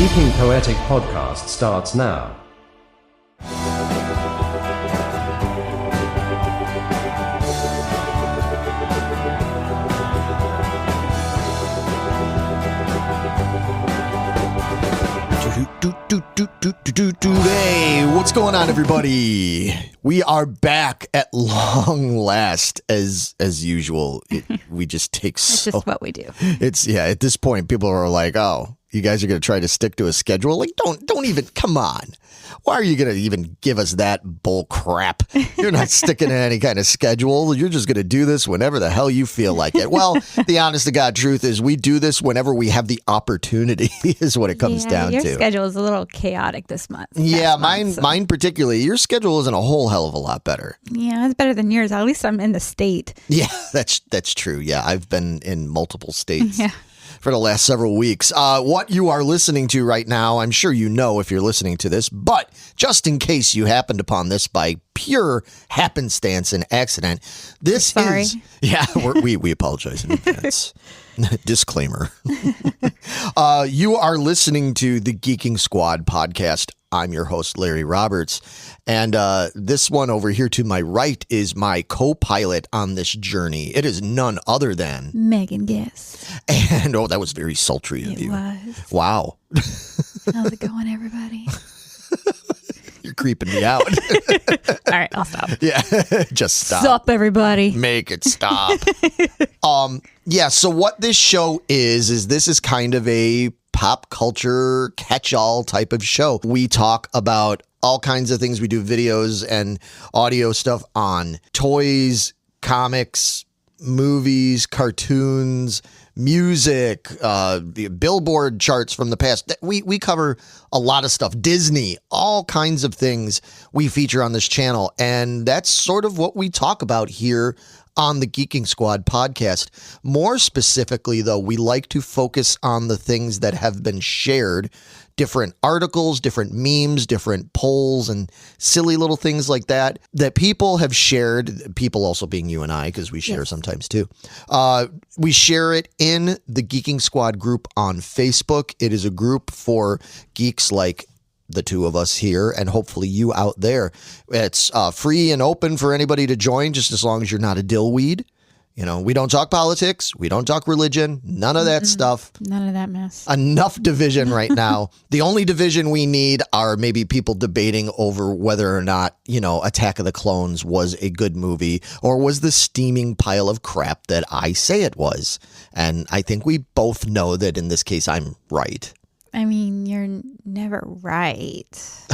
Geeking Poetic podcast starts now. Hey, what's going on, everybody? We are back at long last, as usual. We just take It's just what we do. It's at this point, people are like, "Oh, you guys are going to try to stick to a schedule? Like, don't even come on. Why are you going to even give us that bull crap? You're not sticking to any kind of schedule. You're just going to do this whenever the hell you feel like it." Well, the honest to God truth is we do this whenever we have the opportunity is what it comes down your to. Your schedule is a little chaotic this month. Yeah, mine particularly. Your schedule isn't a whole hell of a lot better. Yeah, it's better than yours. At least I'm in the state. Yeah, that's true. Yeah, I've been in multiple states. Yeah. For the last several weeks. What you are listening to right now, I'm sure you know if you're listening to this, but just in case you happened upon this by pure happenstance and accident, this is... Yeah, we apologize in advance. Disclaimer. You are listening to the Geeking Squad podcast. I'm your host, Larry Roberts. And this one over here to my right is my co-pilot on this journey. It is none other than... Megan Guess. And, oh, that was very sultry of you. It was. Wow. How's it going, everybody? You're creeping me out. All right, I'll stop. Yeah, just stop. Sup, everybody. Make it stop. So what this show is this is kind of a pop culture catch-all type of show. We talk about all kinds of things. We do videos and audio stuff on toys, comics, movies, cartoons, music, the Billboard charts from the past. We cover a lot of stuff. Disney, all kinds of things we feature on this channel. And that's sort of what we talk about here on the Geeking Squad podcast. More specifically, though, we like to focus on the things that have been shared, different articles, different memes, different polls, and silly little things like that people have shared, people also being you and I, because we share sometimes too. We share it in the Geeking Squad group on Facebook. It is a group for geeks like the two of us here, and hopefully you out there. It's free and open for anybody to join, just as long as you're not a dillweed. You know, we don't talk politics. We don't talk religion. None of that stuff. None of that mess. Enough division right now. The only division we need are maybe people debating over whether or not, Attack of the Clones was a good movie or was the steaming pile of crap that I say it was. And I think we both know that in this case, I'm right. I mean, you're never right.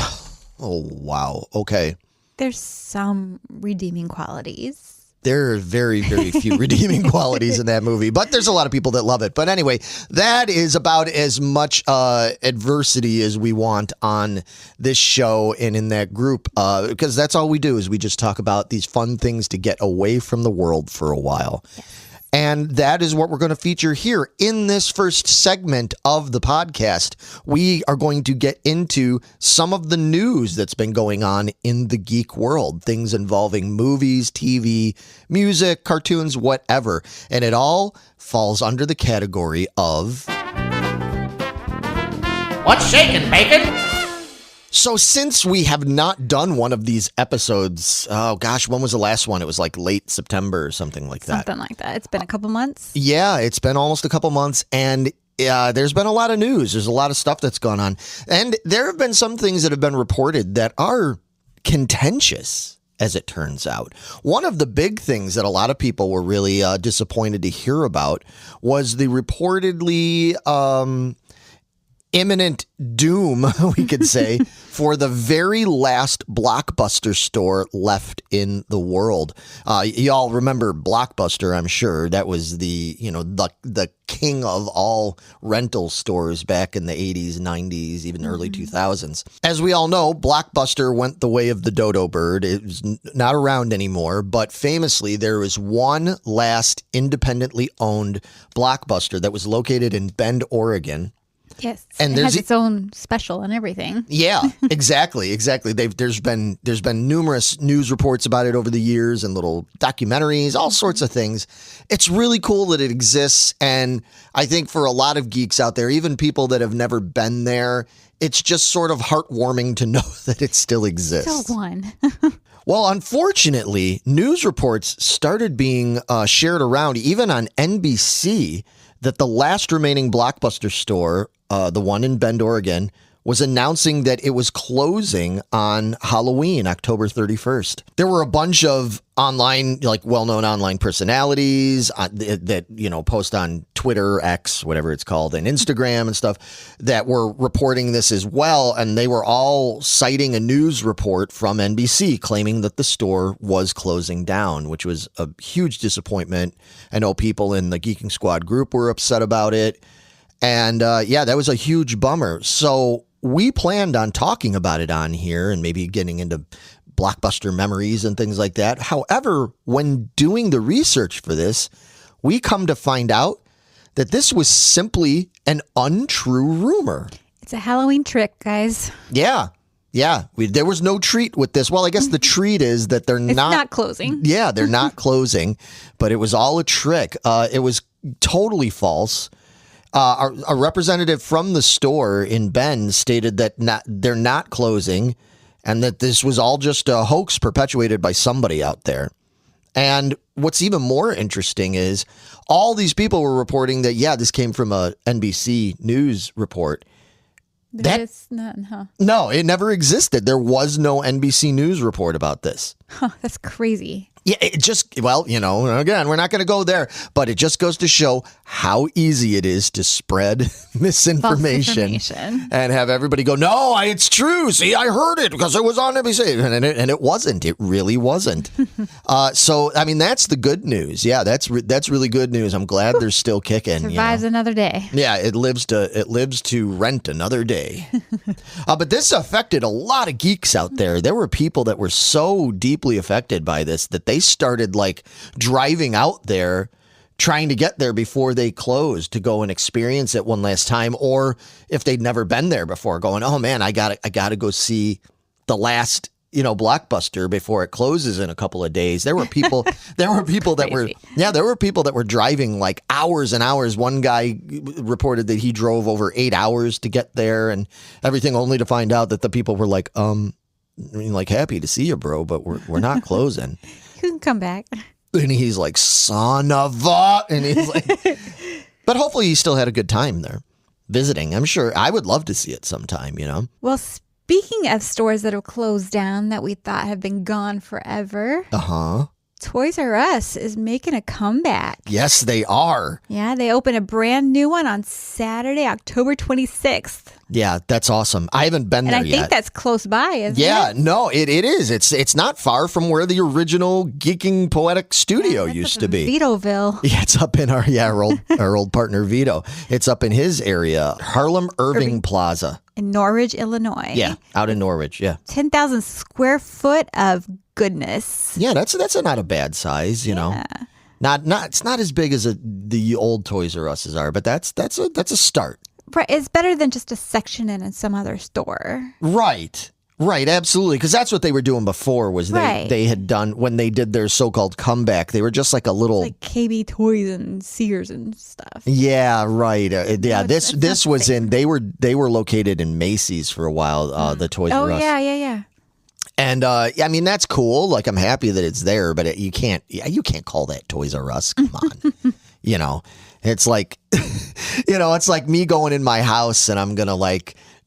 Oh, wow. Okay. There's some redeeming qualities. There are very, very few redeeming qualities in that movie, but there's a lot of people that love it. But anyway, that is about as much adversity as we want on this show and in that group, because that's all we do is we just talk about these fun things to get away from the world for a while. Yes. And that is what we're going to feature here in this first segment of the podcast. We are going to get into some of the news that's been going on in the geek world, things involving movies, TV, music, cartoons, whatever. And it all falls under the category of... What's shaking, bacon? So since we have not done one of these episodes, oh gosh, when was the last one? It was like late September or something like that. Something like that. It's been a couple months. Yeah, it's been almost a couple months, and there's been a lot of news. There's a lot of stuff that's gone on. And there have been some things that have been reported that are contentious, as it turns out. One of the big things that a lot of people were really disappointed to hear about was the reportedly... imminent doom, we could say, for the very last Blockbuster store left in the world. Y'all remember Blockbuster, I'm sure. That was the king of all rental stores back in the 80s, 90s, even early 2000s. As we all know, Blockbuster went the way of the dodo bird. It was not around anymore, but famously, there was one last independently owned Blockbuster that was located in Bend, Oregon. Yes. And it there's has its own special and everything. Yeah, exactly. There's been numerous news reports about it over the years and little documentaries, all sorts of things. It's really cool that it exists, and I think for a lot of geeks out there, even people that have never been there, it's just sort of heartwarming to know that it still exists. Still one. Well, unfortunately, news reports started being shared around, even on NBC, that the last remaining Blockbuster store, the one in Bend, Oregon, was announcing that it was closing on Halloween, October 31st. There were a bunch of online, like well-known online personalities that, post on Twitter, X, whatever it's called, and Instagram and stuff that were reporting this as well. And they were all citing a news report from NBC claiming that the store was closing down, which was a huge disappointment. I know people in the Geeking Squad group were upset about it. And that was a huge bummer. So we planned on talking about it on here and maybe getting into Blockbuster memories and things like that. However, when doing the research for this, we come to find out that this was simply an untrue rumor. It's a Halloween trick, guys. Yeah. There was no treat with this. Well, I guess the treat is that they're not closing. Yeah, they're not closing, but it was all a trick. It was totally false. A representative from the store in Bend stated that they're not closing and that this was all just a hoax perpetuated by somebody out there. And what's even more interesting is all these people were reporting that, this came from a NBC News report. There's none, huh? No, it never existed. There was no NBC News report about this. Huh, that's crazy. Yeah, it just, again, we're not going to go there, but it just goes to show how easy it is to spread misinformation and have everybody go, no, it's true. See, I heard it because it was on NBC. And it wasn't. It really wasn't. So, I mean, that's the good news. Yeah, that's really good news. I'm glad they're still kicking. Survives another day. Yeah, it lives to rent another day. But this affected a lot of geeks out there. There were people that were so deeply affected by this that they started driving out there, trying to get there before they closed to go and experience it one last time. Or if they'd never been there before, going, oh man, I gotta go see the last, Blockbuster before it closes in a couple of days. There were people that were driving hours and hours. One guy reported that he drove over 8 hours to get there and everything, only to find out that the people were happy to see you, bro, but we're not closing. You can come back. And he's like, son of a, and he's like, but hopefully he still had a good time there visiting. I'm sure I would love to see it sometime, Well, speaking of stores that have closed down that we thought have been gone forever. Toys R Us is making a comeback. Yes, they are. Yeah, they open a brand new one on Saturday, October 26th. Yeah, that's awesome. I haven't been there yet. And I think that's close by, isn't it? Yeah, no, it is. It's not far from where the original Geeking Poetic studio used to be. Vitoville. Yeah, it's up in our old partner Vito. It's up in his area, Harlem Irving Plaza. In Norwich, Illinois. Yeah, out in Norwich, yeah. 10,000 square foot of goodness. Yeah, that's not a bad size, Yeah. It's not as big as the old Toys R Us's are, but that's a start. Right, it's better than just a section in some other store. Right, absolutely, because that's what they were doing before. Was they had done when they did their so-called comeback? They were just like a little KB Toys and Sears and stuff. Yeah, right. This was in. They were located in Macy's for a while. The Toys R Us. Oh yeah. And I mean that's cool. I'm happy that it's there, but you can't call that Toys R Us. Come on, it's like, it's like me going in my house and I'm gonna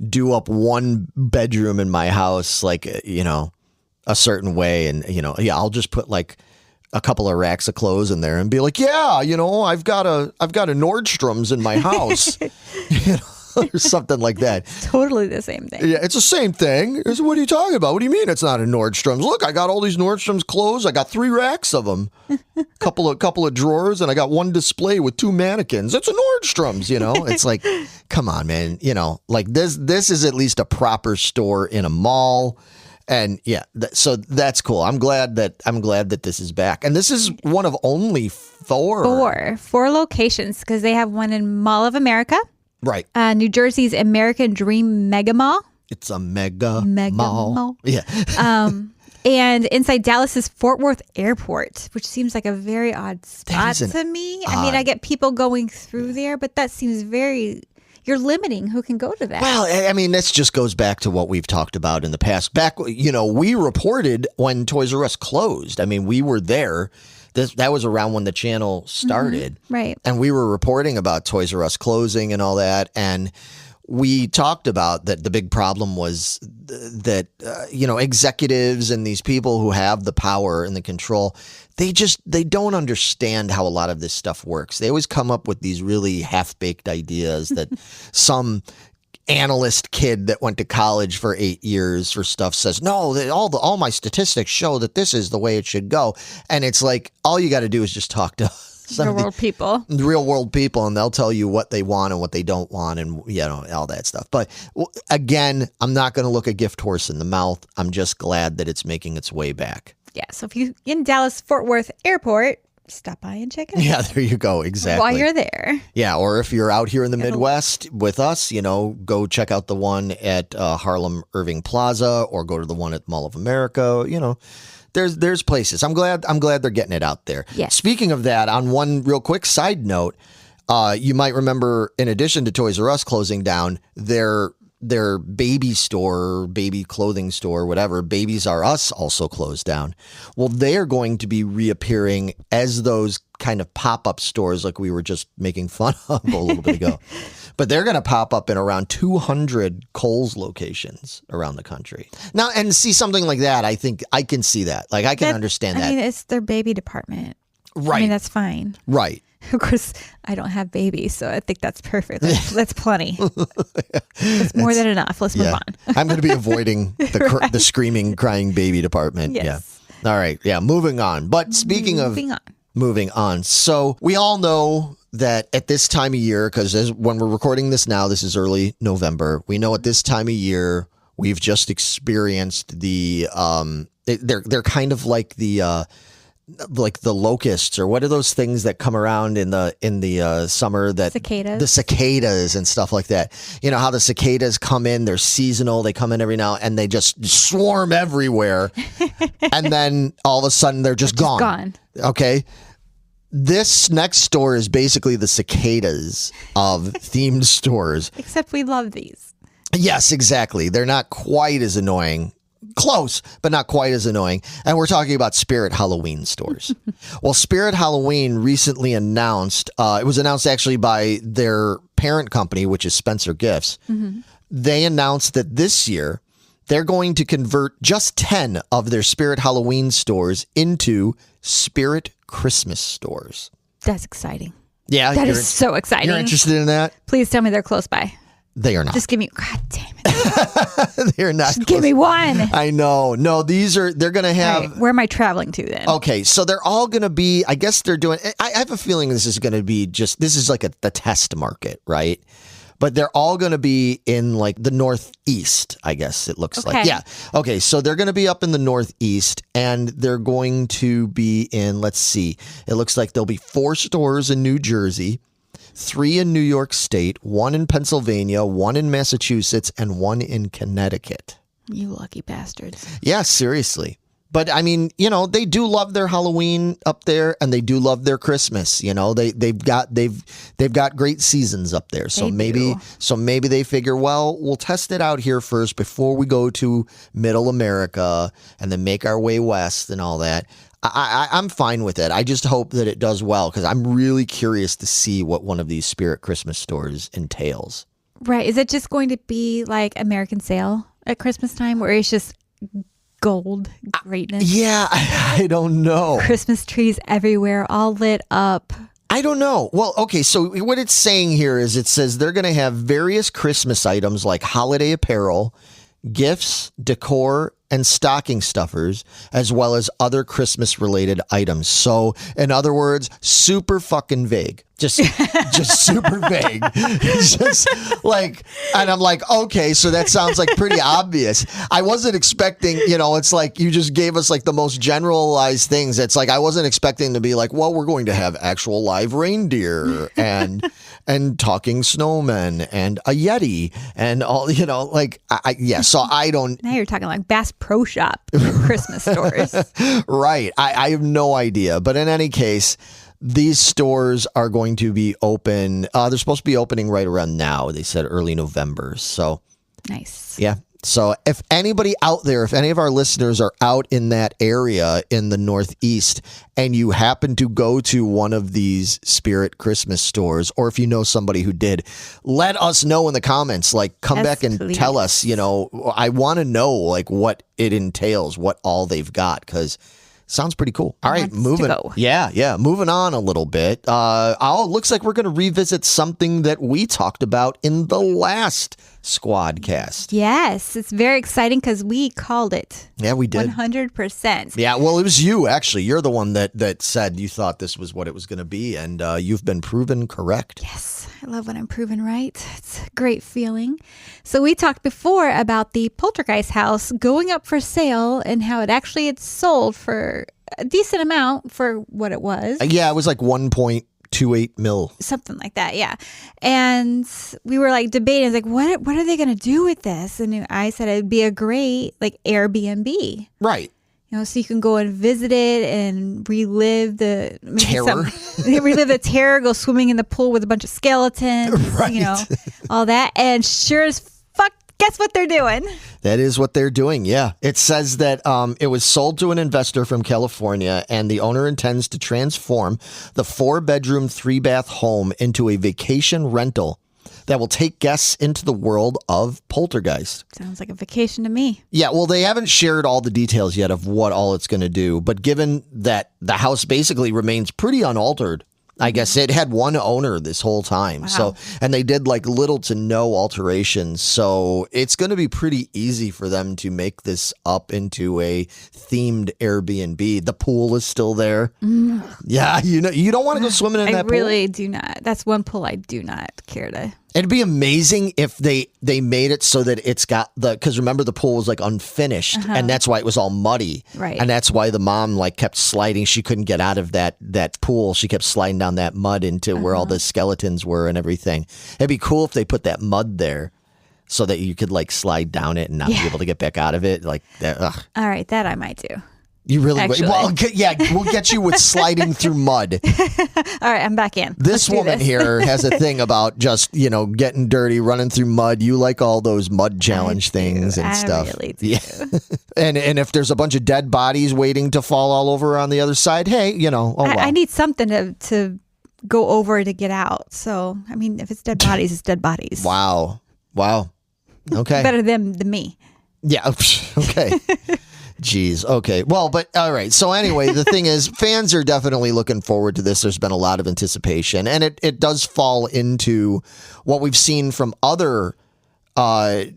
do up one bedroom in my house a certain way, and I'll just put a couple of racks of clothes in there and be like, I've got a Nordstrom's in my house. Or something like that. Totally the same thing. Yeah, it's the same thing. What are you talking about? What do you mean it's not a Nordstrom's? Look, I got all these Nordstrom's clothes. I got 3 racks of them, couple of drawers, and I got one display with 2 mannequins. It's a Nordstrom's, It's like, come on, man. This is at least a proper store in a mall. And yeah, so that's cool. I'm glad that this is back. And this is one of only 4 4 locations, because they have one in Mall of America. Right. New Jersey's American Dream Mega Mall. It's a mega mall. Yeah. And inside Dallas's Fort Worth Airport, which seems like a very odd spot to me. I mean, I get people going through there, but that seems you're limiting who can go to that. Well, I mean, this just goes back to what we've talked about in the past. We reported when Toys R Us closed. I mean, we were there. That was around when the channel started. Mm-hmm. Right. And we were reporting about Toys R Us closing and all that. And we talked about that the big problem was that, executives and these people who have the power and the control, they don't understand how a lot of this stuff works. They always come up with these really half-baked ideas that some analyst kid that went to college for 8 years for stuff says, no, all my statistics show that this is the way it should go. And it's like, all you got to do is just talk to real world people, and they'll tell you what they want and what they don't want, and all that stuff. But again, I'm not going to look a gift horse in the mouth. I'm just glad that it's making its way back. Yeah. So if you in Dallas Fort Worth Airport, stop by and check it out. Yeah, there you go. Exactly. While you're there. Yeah, or if you're out here in the Midwest with us, go check out the one at Harlem Irving Plaza, or go to the one at Mall of America. There's places. I'm glad they're getting it out there. Yes. Speaking of that, on one real quick side note, you might remember, in addition to Toys R Us closing down, their baby store, baby clothing store, whatever, Babies R Us also closed down. Well, they're going to be reappearing as those kind of pop-up stores like we were just making fun of a little bit ago. But they're going to pop up in around 200 Kohl's locations around the country. Now, and see something like that, I think I can see that. Like, I can understand that. I mean, it's their baby department. Right. I mean, that's fine. Right. Of course, I don't have babies, so I think that's perfect. That's plenty. It's more than enough. Let's move on. I'm going to be avoiding the screaming, crying baby department. Yes. Yeah. All right. Yeah. Moving on. But speaking of moving on. So we all know that at this time of year, because when we're recording this now, this is early November. We know at this time of year, we've just experienced the, they're kind of like the locusts, or what are those things that come around in the summer, that cicadas. The cicadas and stuff like that. You know how the cicadas come in, they're seasonal, they come in every now and they just swarm everywhere. And then all of a sudden they're just gone. Okay. This next store is basically the cicadas of themed stores. Except we love these. Yes, exactly. They're not quite as annoying. Close, but not quite as annoying. And we're talking about Spirit Halloween stores. Well, Spirit Halloween recently announced, it was announced actually by their parent company, which is Spencer Gifts. Mm-hmm. They announced that this year they're going to convert just 10 of their Spirit Halloween stores into Spirit Christmas stores. That's exciting. Yeah. That is so exciting. You're interested in that? Please tell me they're close by. They are not. Just give me, God damn it. They're not. Just give me one. I know. No, they're going to have. Right, where am I traveling to then? Okay. So they're all going to be, I guess they're doing, I have a feeling this is going to be this is like the test market, right? But they're all going to be in like the Northeast, I guess it looks like. Yeah. Okay. So they're going to be up in the Northeast, and they're going to be in, let's see, it looks like there'll be 4 stores in New Jersey, 3 in New York State, 1 in Pennsylvania, 1 in Massachusetts, and 1 in Connecticut. You lucky bastards. Yeah, seriously. But I mean, they do love their Halloween up there, and they do love their Christmas. They've got great seasons up there. So maybe they figure, well, we'll test it out here first before we go to Middle America and then make our way west and all that. I'm fine with it. I just hope that it does well, because I'm really curious to see what one of these Spirit Christmas stores entails. Right. Is it just going to be like American Sale at Christmas time, where it's just gold greatness? Yeah, I don't know. Christmas trees everywhere, all lit up. I don't know. Well, okay, so what it's saying here is, it says they're going to have various Christmas items like holiday apparel, gifts, decor, and stocking stuffers, as well as other Christmas related items. So in other words, super fucking vague. Just super vague. Just like, and I'm like, okay, so that sounds like pretty obvious. I wasn't expecting, it's like you just gave us like the most generalized things. It's like I wasn't expecting to be like, well, we're going to have actual live reindeer and talking snowmen and a Yeti and all, so I don't. Now you're talking like Bass Pro Shop Christmas stores. Right. I have no idea. But in any case, these stores are going to be open. They're supposed to be opening right around now. They said early November. So nice. Yeah. So if anybody out there, if any of our listeners are out in that area in the Northeast and you happen to go to one of these Spirit Christmas stores, or if you know somebody who did, let us know in the comments. Like, come back and please. tell us, I want to know like what it entails, what all they've got, because sounds pretty cool. All right, moving. Yeah, moving on a little bit. It looks like we're going to revisit something that we talked about in the last Squadcast. Yes, it's very exciting because we called it. Yeah, we did. 100%. Yeah, well, it was you, actually. You're the one that said you thought this was what it was going to be, and you've been proven correct. Yes, I love when I'm proven right. It's a great feeling. So we talked before about the Poltergeist house going up for sale and how it actually had sold for a decent amount for what it was. Yeah, it was like 1.28 mil. Something like that, yeah. And we were like debating, like, what are they going to do with this? And I said it'd be a great like Airbnb. Right. So you can go and visit it and relive the terror. Relive the terror, go swimming in the pool with a bunch of skeletons, right. All that. And sure as fuck, guess what they're doing? That is what they're doing, yeah. It says that it was sold to an investor from California, and the owner intends to transform the 4-bedroom, 3-bath home into a vacation rental that will take guests into the world of Poltergeist. Sounds like a vacation to me. Yeah, well, they haven't shared all the details yet of what all it's going to do, but given that the house basically remains pretty unaltered, I guess it had one owner this whole time. Wow. So, and they did like little to no alterations. So it's going to be pretty easy for them to make this up into a themed Airbnb. The pool is still there. Yeah, you don't want to go swimming in that pool. I really do not. That's one pool I do not care to. It'd be amazing if they made it so that it's got because remember the pool was like unfinished and that's why it was all muddy. Right. And that's why the mom like kept sliding. She couldn't get out of that pool. She kept sliding down that mud into where all the skeletons were and everything. It'd be cool if they put that mud there so that you could like slide down it and not be able to get back out of it. Like that. Ugh. All right, that I might do. You really Actually. well, we'll get you with sliding through mud. All right, I'm back in. This woman here has a thing about just, getting dirty, running through mud. You like all those mud challenge things and stuff. I really do. Yeah. and if there's a bunch of dead bodies waiting to fall all over on the other side, hey, I need something to go over to get out. So, I mean, if it's dead bodies, it's dead bodies. Wow. Okay. Better them than me. Yeah. Okay. Jeez. Okay. Well, but all right. So anyway, the thing is, fans are definitely looking forward to this. There's been a lot of anticipation, and it does fall into what we've seen from other houses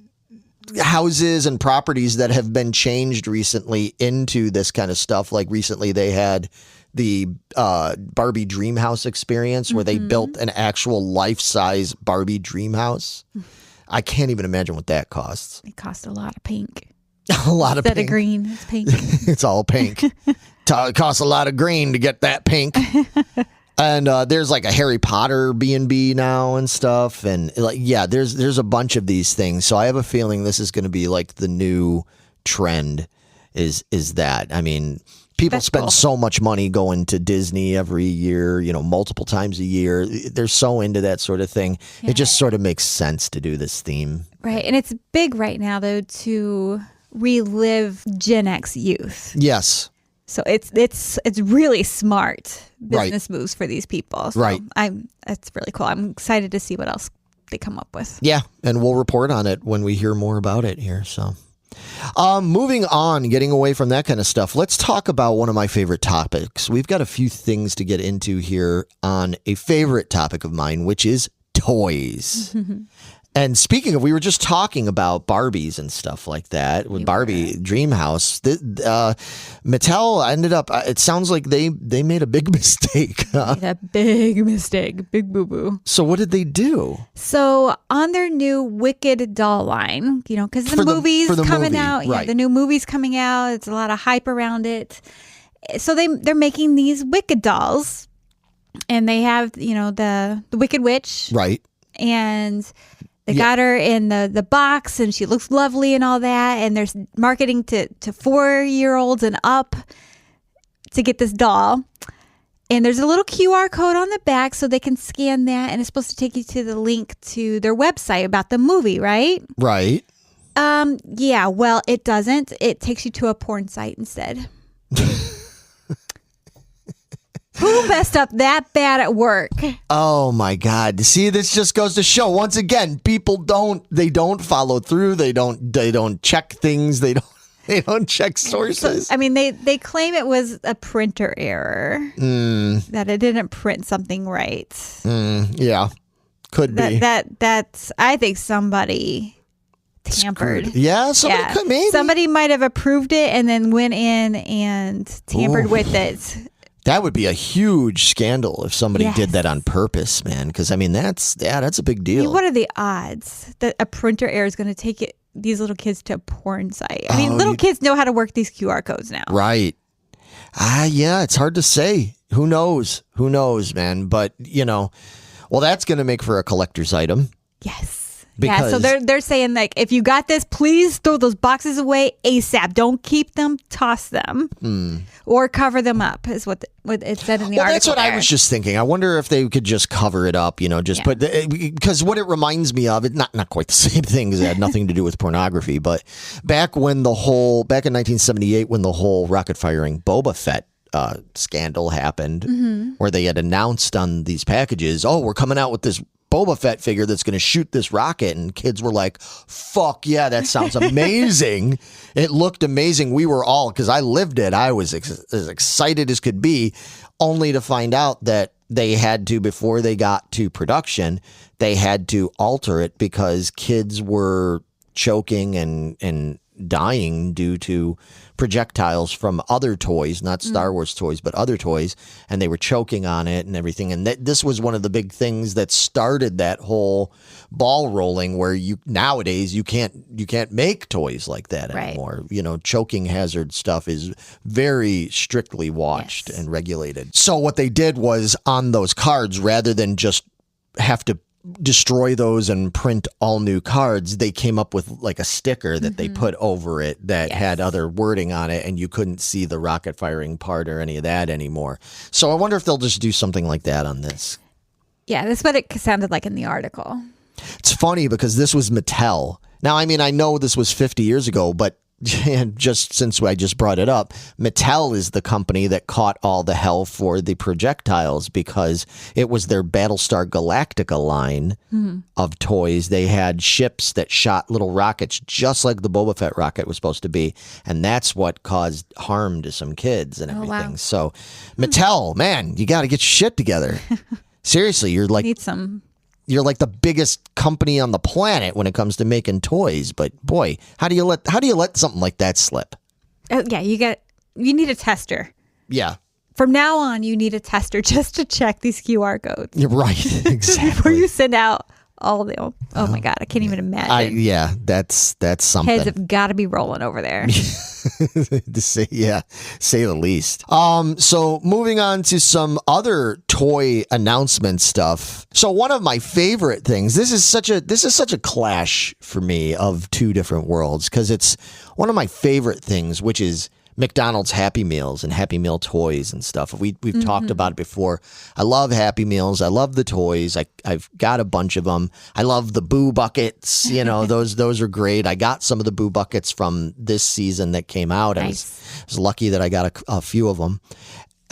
and properties that have been changed recently into this kind of stuff. Like recently they had the Barbie Dream House experience where they built an actual life-size Barbie Dream House. I can't even imagine what that costs. It cost a lot of pink. A lot of Instead pink. of green, it's pink. It's all pink. It costs a lot of green to get that pink. And there's like a Harry Potter B&B now and stuff. And like, yeah, there's a bunch of these things. So I have a feeling this is going to be like the new trend is that. I mean, people spend so much money going to Disney every year, multiple times a year. They're so into that sort of thing. Yeah. It just sort of makes sense to do this theme. Right. And it's big right now, though, to relive Gen X youth. Yes. So it's really smart business moves for these people. So right. That's really cool. I'm excited to see what else they come up with. Yeah. And we'll report on it when we hear more about it here. So moving on, getting away from that kind of stuff, let's talk about one of my favorite topics. We've got a few things to get into here on a favorite topic of mine, which is toys. And speaking of, we were just talking about Barbies and stuff like that with Barbie Dreamhouse. Mattel ended up, it sounds like they made a big mistake. Made a big mistake, big boo-boo. So what did they do? So on their new Wicked doll line, because the movie's coming out, right. The new movie's coming out, it's a lot of hype around it. So they're making these Wicked dolls, and they have, the Wicked Witch. Right. And they got her in the box, and she looks lovely and all that. And there's marketing to 4-year-olds and up to get this doll. And there's a little QR code on the back so they can scan that. And it's supposed to take you to the link to their website about the movie, right? Right. Yeah, well, it doesn't. It takes you to a porn site instead. Who messed up that bad at work? Oh my God. See, this just goes to show once again, people don't follow through. They don't check things. They don't check sources. So, I mean, they claim it was a printer error, that it didn't print something right. Yeah, could be. That's I think somebody tampered. Screwed. Yeah, somebody could maybe. Somebody might have approved it and then went in and tampered with it. That would be a huge scandal if somebody did that on purpose, man. Because I mean, that's a big deal. I mean, what are the odds that a printer error is going to take these little kids to a porn site? I mean, little kids know how to work these QR codes now, right? Yeah, it's hard to say. Who knows? Who knows, man? But well, that's going to make for a collector's item. Yes. Because, so they're saying, like, if you got this, please throw those boxes away ASAP. Don't keep them, toss them, or cover them up. Is what it said in the article. That's what I was just thinking. I wonder if they could just cover it up, put because what it reminds me of, it not quite the same thing because it had nothing to do with pornography, but back in 1978 when the whole rocket firing Boba Fett scandal happened, where they had announced on these packages, oh, we're coming out with this Boba Fett figure that's going to shoot this rocket, and kids were like, fuck yeah, that sounds amazing. It looked amazing. We were all, because I lived it, I was as excited as could be, only to find out that they had to, before they got to production, they had to alter it because kids were choking and dying due to projectiles from other toys, not Star Wars toys, but other toys, and they were choking on it and everything. And this was one of the big things that started that whole ball rolling, where nowadays you can't make toys like that anymore. Choking hazard stuff is very strictly watched and regulated. So what they did was, on those cards, rather than just have to destroy those and print all new cards, they came up with like a sticker that they put over it that had other wording on it, and you couldn't see the rocket firing part or any of that anymore. So I wonder if they'll just do something like that on this. Yeah, that's what it sounded like in the article. It's funny because this was Mattel. Now, I mean, I know this was 50 years ago, but just since I just brought it up, Mattel is the company that caught all the hell for the projectiles because it was their Battlestar Galactica line of toys. They had ships that shot little rockets just like the Boba Fett rocket was supposed to be, and that's what caused harm to some kids and everything. Wow. So Mattel, man, you got to get your shit together. Seriously, you're like... Need some... You're like the biggest company on the planet when it comes to making toys, but boy, how do you let something like that slip? Yeah, you need a tester. Yeah. From now on, you need a tester just to check these QR codes. You're right. Exactly. Before you send out all the... Oh my God, I can't even imagine. That's something. Heads have got to be rolling over there. To say the least. So moving on to some other toy announcement stuff. So one of my favorite things, this is such a clash for me of two different worlds, because it's one of my favorite things, which is McDonald's Happy Meals and Happy Meal toys and stuff. We've talked about it before. I love Happy Meals. I love the toys. I've got a bunch of them. I love the Boo Buckets. Those are great. I got some of the Boo Buckets from this season that came out. Nice. I was lucky that I got a few of them.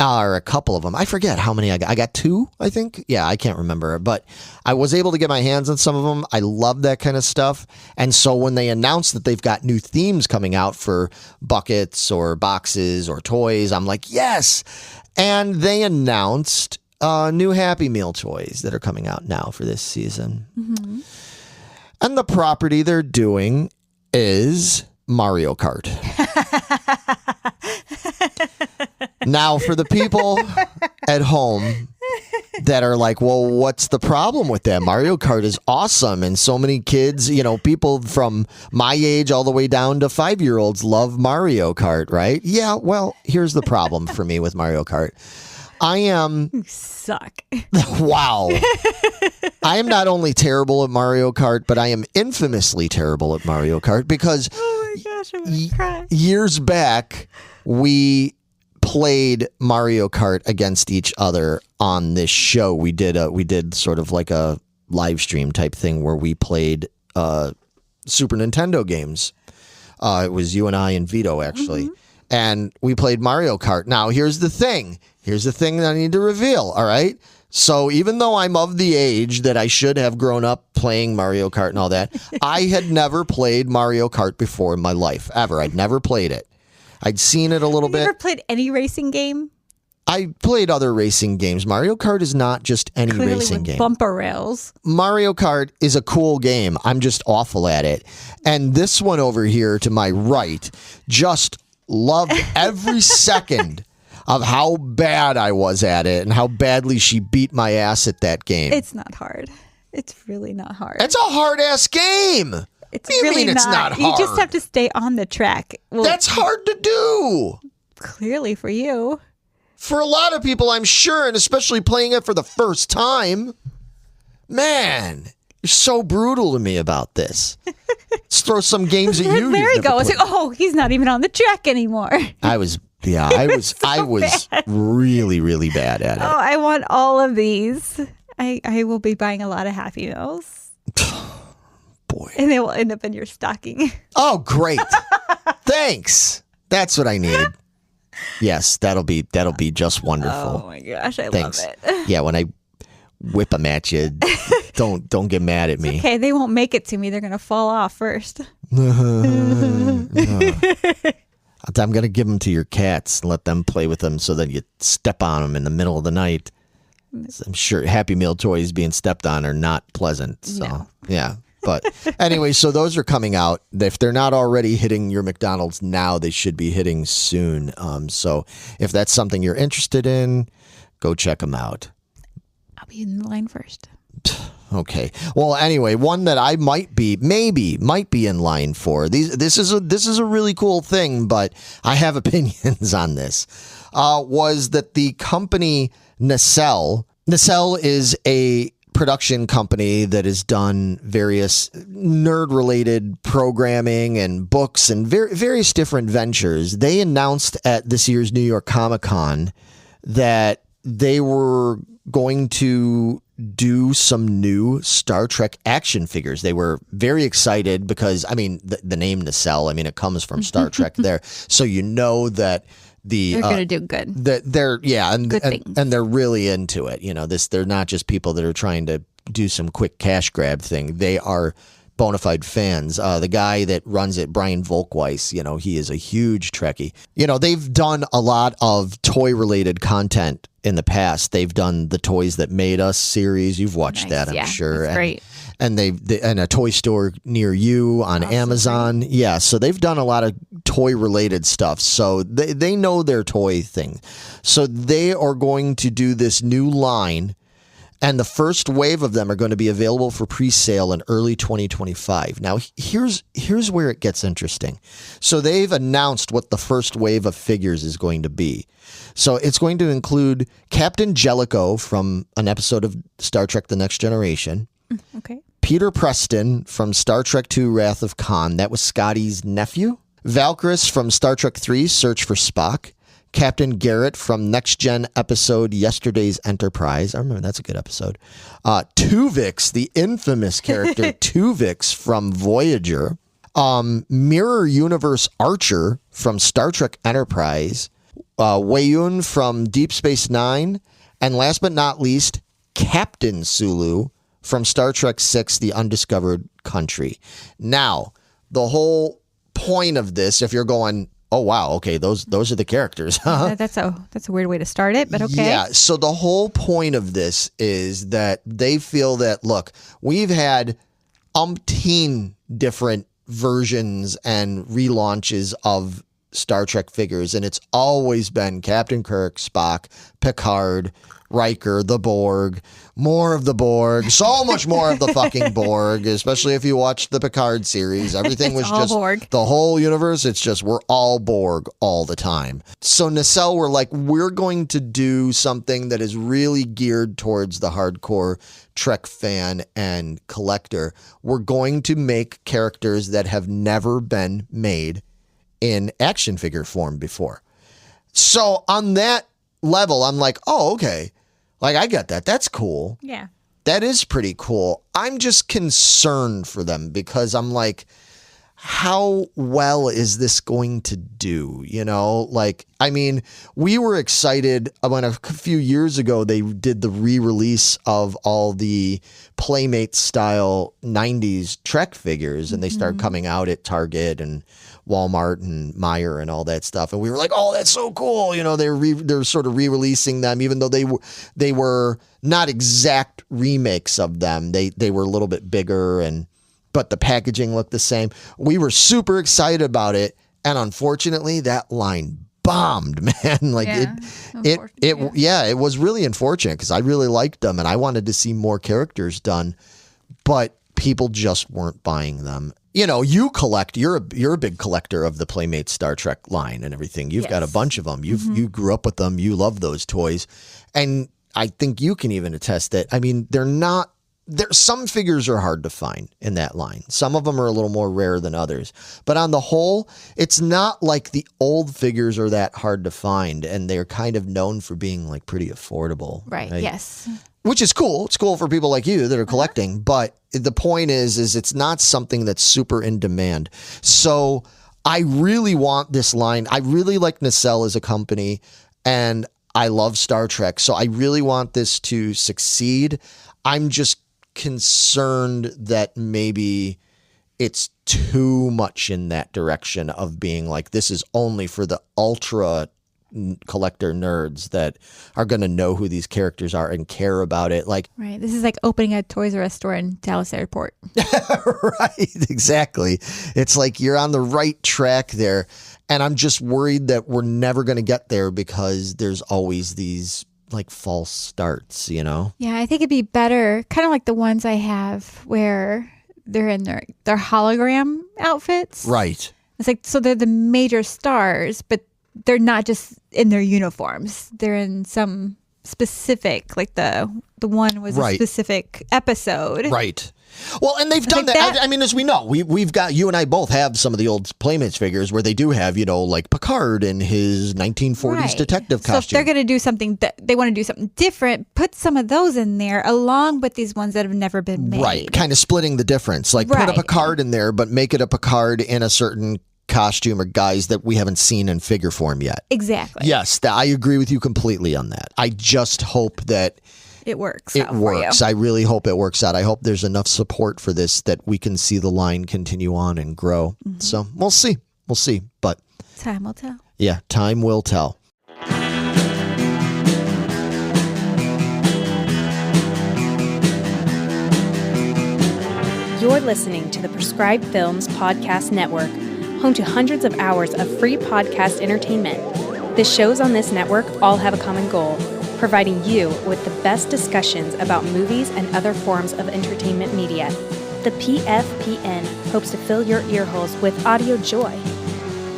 Or a couple of them. I forget how many I got. I got 2, I think. Yeah, I can't remember. But I was able to get my hands on some of them. I love that kind of stuff. And so when they announced that they've got new themes coming out for buckets or boxes or toys, I'm like, yes. And they announced new Happy Meal toys that are coming out now for this season. And the property they're doing is Mario Kart. Now, for the people at home that are like, well, what's the problem with that? Mario Kart is awesome. And so many kids, people from my age all the way down to 5-year-olds love Mario Kart, right? Yeah, well, here's the problem for me with Mario Kart. You suck. Wow. I am not only terrible at Mario Kart, but I am infamously terrible at Mario Kart because Oh my gosh, I'm going to cry. years back, we played Mario Kart against each other on this show. We did sort of like a live stream type thing where we played Super Nintendo games. It was you and I and Vito, actually. Mm-hmm. And we played Mario Kart. Now, here's the thing. Here's the thing that I need to reveal, all right? So even though I'm of the age that I should have grown up playing Mario Kart and all that, I had never played Mario Kart before in my life, ever. I'd never played it. I'd seen it a little bit. Have you ever played any racing game? I played other racing games. Mario Kart is not just any Clearly racing with game. Bumper rails. Mario Kart is a cool game. I'm just awful at it. And this one over here to my right just loved every second of how bad I was at it and how badly she beat my ass at that game. It's not hard. It's really not hard. It's a hard-ass game. It's What do you really mean it's not You just hard? have to stay on the track. Well, That's hard to do. clearly for you. For a lot of people, I'm sure, and especially playing it for the first time. Man, you're so brutal to me about this. Let's throw some games at you. There he you've never goes. played. Oh, he's not even on the track anymore. I was really, really bad at it. Oh, I want all of these. I will be buying a lot of Happy Meals. Boy. And they will end up in your stocking. Oh, great. Thanks. That's what I need. Yes, that'll be just wonderful. Oh my gosh, I Thanks. love it. Yeah, when I whip them at you, don't get mad at me. Okay, they won't make it to me. They're going to fall off first. I'm going to give them to your cats and let them play with them so that you step on them in the middle of the night. I'm sure Happy Meal toys being stepped on are not pleasant. So, No. yeah. But anyway, so those are coming out. If they're not already hitting your McDonald's now, they should be hitting soon. So if that's something you're interested in, go check them out. I'll be in line first. Okay. Well, anyway, one that I might be in line for. This is a really cool thing, but I have opinions on this. Was that the company Mattel? Mattel is a production company that has done various nerd-related programming and books and various different ventures. They announced at this year's New York Comic-Con that they were going to do some new Star Trek action figures. They were very excited because, I mean, the name Nacelle, I mean, it comes from Star Trek there. So you know that they're going to do good. Good things. And they're really into it. You know, they're not just people that are trying to do some quick cash grab thing. They are bona fide fans. The guy that runs it, Brian Volkweiss, you know, he is a huge Trekkie. You know, they've done a lot of toy-related content in the past. They've done the Toys That Made Us series. You've watched that, I'm sure. That's great. And and a toy store near you on Amazon. Great. Yeah, so they've done a lot of toy-related stuff. So they know their toy thing. So they are going to do this new line, and the first wave of them are going to be available for pre-sale in early 2025. Now, here's where it gets interesting. So they've announced what the first wave of figures is going to be. So it's going to include Captain Jellicoe from an episode of Star Trek The Next Generation. Okay. Peter Preston from Star Trek II Wrath of Khan. That was Scotty's nephew. Valkyris from Star Trek III Search for Spock. Captain Garrett from Next Gen episode Yesterday's Enterprise. I remember that's a good episode. Tuvix, the infamous character Tuvix from Voyager. Mirror Universe Archer from Star Trek Enterprise. Wayun from Deep Space Nine. And last but not least, Captain Sulu from Star Trek VI, The Undiscovered Country. Now, the whole point of this, if you're going, oh, wow, okay, those are the characters. That's a weird way to start it, but okay. Yeah, so the whole point of this is that they feel that, look, we've had umpteen different versions and relaunches of Star Trek figures, and it's always been Captain Kirk, Spock, Picard, Riker, the Borg, more of the Borg, so much more of the fucking Borg, especially if you watch the Picard series. Everything was just Borg. The whole universe. It's just we're all Borg all the time. So Nacelle were like, we're going to do something that is really geared towards the hardcore Trek fan and collector. We're going to make characters that have never been made in action figure form before. So on that level, I'm like, oh, okay. Like, I get that. That's cool. Yeah. That is pretty cool. I'm just concerned for them because I'm like, how well is this going to do? You know, like, I mean, we were excited when a few years ago they did the re-release of all the Playmate style 90s Trek figures, and they started coming out at Target and Walmart and Meijer and all that stuff. And we were like, oh, that's so cool. You know, they're sort of re-releasing them, even though they were not exact remakes of them. They were a little bit bigger, but the packaging looked the same. We were super excited about it. And unfortunately, that line bombed, man. Like it was really unfortunate because I really liked them and I wanted to see more characters done, but people just weren't buying them. You know, you collect. You're a big collector of the Playmate Star Trek line and everything. You've got a bunch of them. You grew up with them. You love those toys, and I think you can even attest that. I mean, some figures are hard to find in that line. Some of them are a little more rare than others. But on the whole, it's not like the old figures are that hard to find, and they're kind of known for being like pretty affordable. Right. Yes. Which is cool. It's cool for people like you that are collecting, but the point is it's not something that's super in demand. So I really want this line. I really like Nacelle as a company, and I love Star Trek. So I really want this to succeed. I'm just concerned that maybe it's too much in that direction of being like, this is only for the ultra collector nerds that are going to know who these characters are and care about it. Like, right. This is like opening a Toys R Us store in Dallas Airport. Right. Exactly. It's like you're on the right track there. And I'm just worried that we're never going to get there because there's always these like false starts, you know? Yeah, I think it'd be better, kind of like the ones I have where they're in their hologram outfits. Right. It's like, so they're the major stars, but they're not just in their uniforms. They're in some specific, like the one was a specific episode. Right. Well, and they've done that. I mean, as we know, we've got, you and I both have some of the old Playmates figures where they do have, you know, like Picard in his 1940s detective costume. So if they're going to do something, they want to do something different, put some of those in there along with these ones that have never been made. Right. Kind of splitting the difference. Like put a Picard in there, but make it a Picard in a certain costume or guise that we haven't seen in figure form yet. Exactly. Yes, I agree with you completely on that. I just hope that it works. It works. I really hope it works out. I hope there's enough support for this that we can see the line continue on and grow. So we'll see. We'll see. But time will tell. Yeah, time will tell. You're listening to the Prescribed Films Podcast Network, home to hundreds of hours of free podcast entertainment. The shows on this network all have a common goal: providing you with the best discussions about movies and other forms of entertainment media. The PFPN hopes to fill your earholes with audio joy.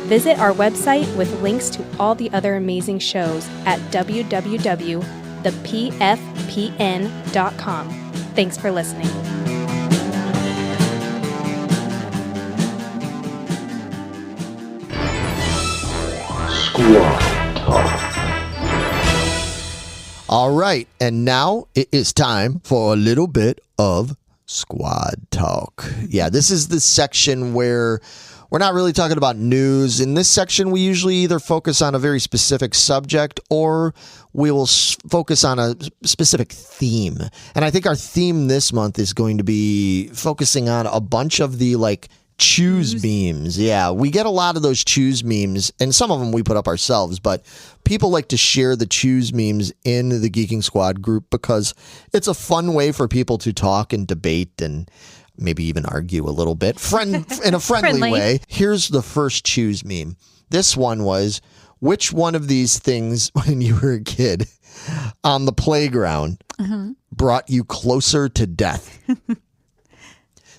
Visit our website with links to all the other amazing shows at www.thepfpn.com. Thanks for listening. Squad Talk. All right, and now it is time for a little bit of Squad Talk. Yeah, this is the section where we're not really talking about news. In this section, we usually either focus on a very specific subject or we will focus on a specific theme. And I think our theme this month is going to be focusing on a bunch of the choose memes. Yeah, we get a lot of those choose memes, and some of them we put up ourselves, but people like to share the choose memes in the Geeking Squad group because it's a fun way for people to talk and debate and maybe even argue a little bit, in a friendly way. Here's the first choose meme. This one was, which one of these things when you were a kid on the playground brought you closer to death?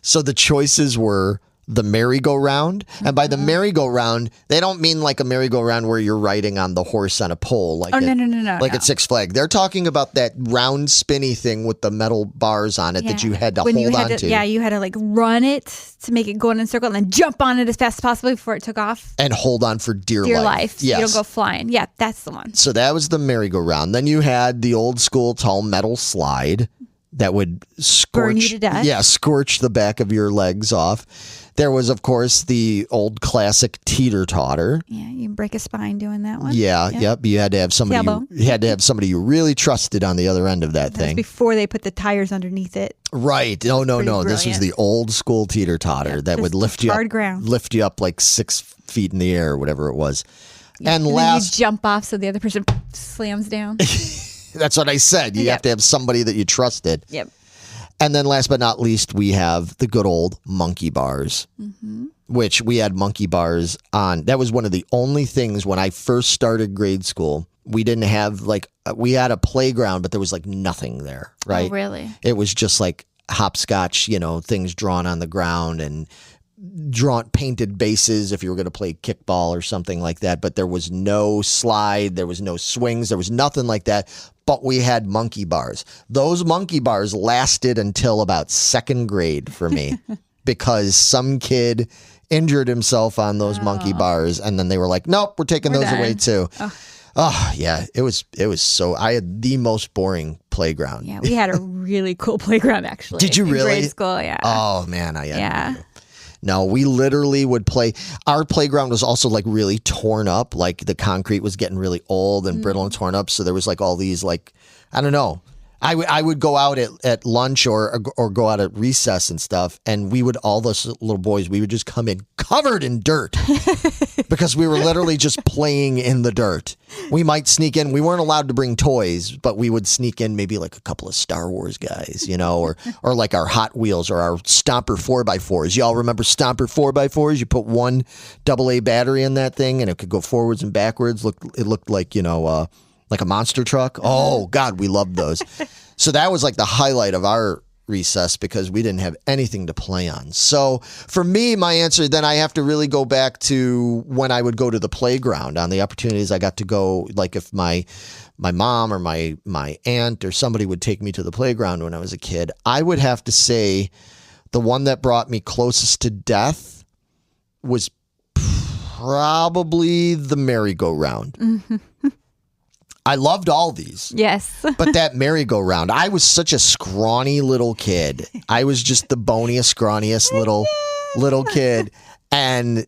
So the choices were the merry-go-round. And by the merry-go-round, they don't mean like a merry-go-round where you're riding on the horse on a pole. Like no. Like at Six Flags. They're talking about that round spinny thing with the metal bars on it that you had to hold on to. Yeah, you had to like run it to make it go in a circle and then jump on it as fast as possible before it took off. And hold on for dear life. Yes. You don't go flying. Yeah, that's the one. So that was the merry-go-round. Then you had the old school tall metal slide that would burn you to death. Yeah, scorch the back of your legs off. There was, of course, the old classic teeter-totter. Yeah, you can break a spine doing that one. Yeah, yep. You had to have somebody you really trusted on the other end of that thing. Before they put the tires underneath it. Right. No. Brilliant. This was the old school teeter-totter that would lift you up like 6 feet in the air or whatever it was. Yeah. And then you jump off so the other person slams down. That's what I said. You have to have somebody that you trusted. Yep. And then last but not least, we have the good old monkey bars, which we had monkey bars on. That was one of the only things when I first started grade school. We didn't have we had a playground, but there was like nothing there, right? Oh, really? It was just like hopscotch, things drawn on the ground and painted bases if you were going to play kickball or something like that. But there was no slide. There was no swings. There was nothing like that. But we had monkey bars. Those monkey bars lasted until about second grade for me because some kid injured himself on those monkey bars. And then they were like, nope, we're taking those away too. Oh, yeah. It was so, I had the most boring playground. Yeah, we had a really cool playground actually. Did you really? In grade school, yeah. Oh, man. No, we literally would play. Our playground was also like really torn up. Like the concrete was getting really old and brittle and torn up. So there was like all these I don't know. I would go out at lunch or go out at recess and stuff. And all those little boys, we would just come in covered in dirt because we were literally just playing in the dirt. We might sneak in. We weren't allowed to bring toys, but we would sneak in maybe like a couple of Star Wars guys, or like our Hot Wheels or our Stomper 4x4s. Y'all remember Stomper 4x4s? You put one AA battery in that thing and it could go forwards and backwards. It looked like, like a monster truck. Oh, God, we loved those. So that was like the highlight of our recess because we didn't have anything to play on. So for me, my answer, then I have to really go back to when I would go to the playground, on the opportunities I got to go, like if my mom or my aunt or somebody would take me to the playground when I was a kid. I would have to say the one that brought me closest to death was probably the merry-go-round. Mm-hmm. I loved all these. Yes. But that merry-go-round, I was such a scrawny little kid. I was just the boniest, scrawniest little kid. And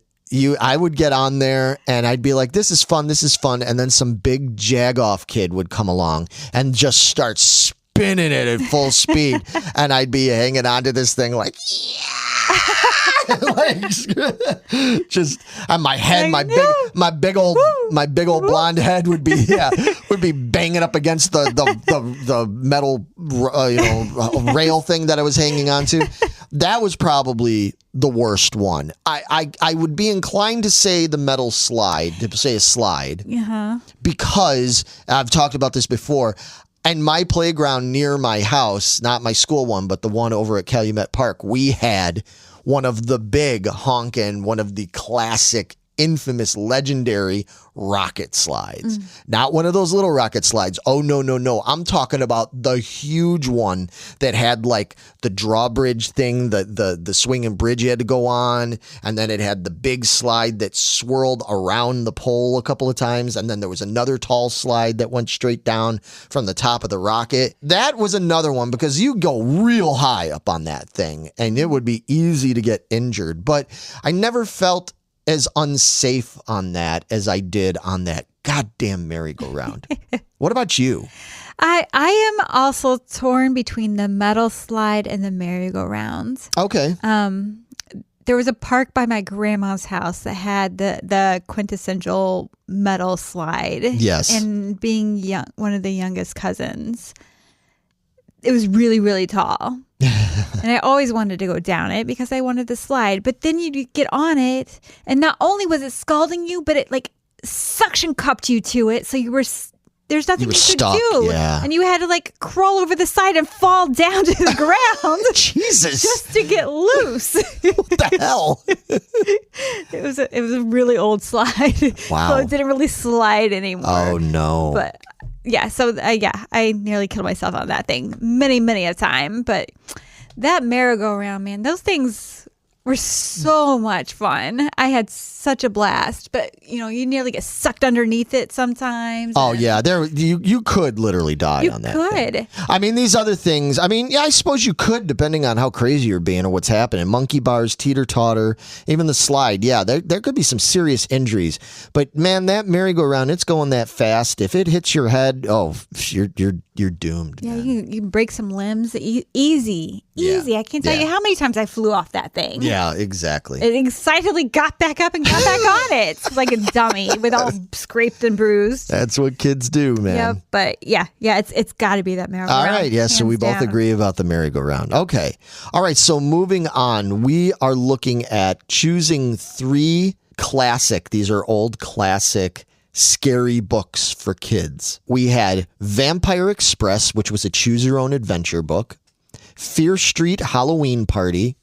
I would get on there and I'd be like, this is fun. And then some big jag-off kid would come along and just start spinning it at full speed. And I'd be hanging onto this thing like, yeah. Just on my head, my big old blonde head would be banging up against the metal rail thing that I was hanging onto. That was probably the worst one. I would be inclined to say the metal slide, to say a slide, because I've talked about this before. And my playground near my house, not my school one, but the one over at Calumet Park, we had one of the big honkin', one of the classic, infamous, legendary rocket slides. Not one of those little rocket slides. Oh, no. I'm talking about the huge one that had like the drawbridge thing, the swinging bridge you had to go on. And then it had the big slide that swirled around the pole a couple of times. And then there was another tall slide that went straight down from the top of the rocket. That was another one because you go real high up on that thing and it would be easy to get injured. But I never felt as unsafe on that as I did on that goddamn merry-go-round. What about you? I am also torn between the metal slide and the merry-go-round. Okay. There was a park by my grandma's house that had the quintessential metal slide. Yes. And being one of the youngest cousins, it was really, really tall. And I always wanted to go down it because I wanted to slide. But then you get on it, and not only was it scalding you, but it like suction cupped you to it. So you were... There's nothing you could stuck, do. yeah. And you had to like crawl over the side and fall down to the ground. Jesus. Just to get loose. What the hell? It was a really old slide. Wow. So it didn't really slide anymore. Oh, no. But yeah, so I nearly killed myself on that thing many a time. But that merry-go-round, man, those things were so much fun. I had such a blast, but you nearly get sucked underneath it sometimes. Oh yeah, you could literally die on that. You could. Thing. I mean, these other things. I mean, yeah, I suppose you could, depending on how crazy you're being or what's happening. Monkey bars, teeter-totter, even the slide. Yeah, there could be some serious injuries. But man, that merry-go-round, it's going that fast. If it hits your head, oh, you're doomed. Yeah, man. you break some limbs easy. I can't tell you how many times I flew off that thing. Yeah, exactly. It excitedly got back up and got back on it like a dummy with all scraped and bruised. That's what kids do, man. Yeah, but yeah, it's got to be that merry-go-round. All right, yeah, so we both agree about the merry-go-round. Okay. All right, so moving on, we are looking at choosing 3 classic, these are old classic scary books for kids. We had Vampire Express, which was a choose-your-own-adventure book, Fear Street Halloween Party,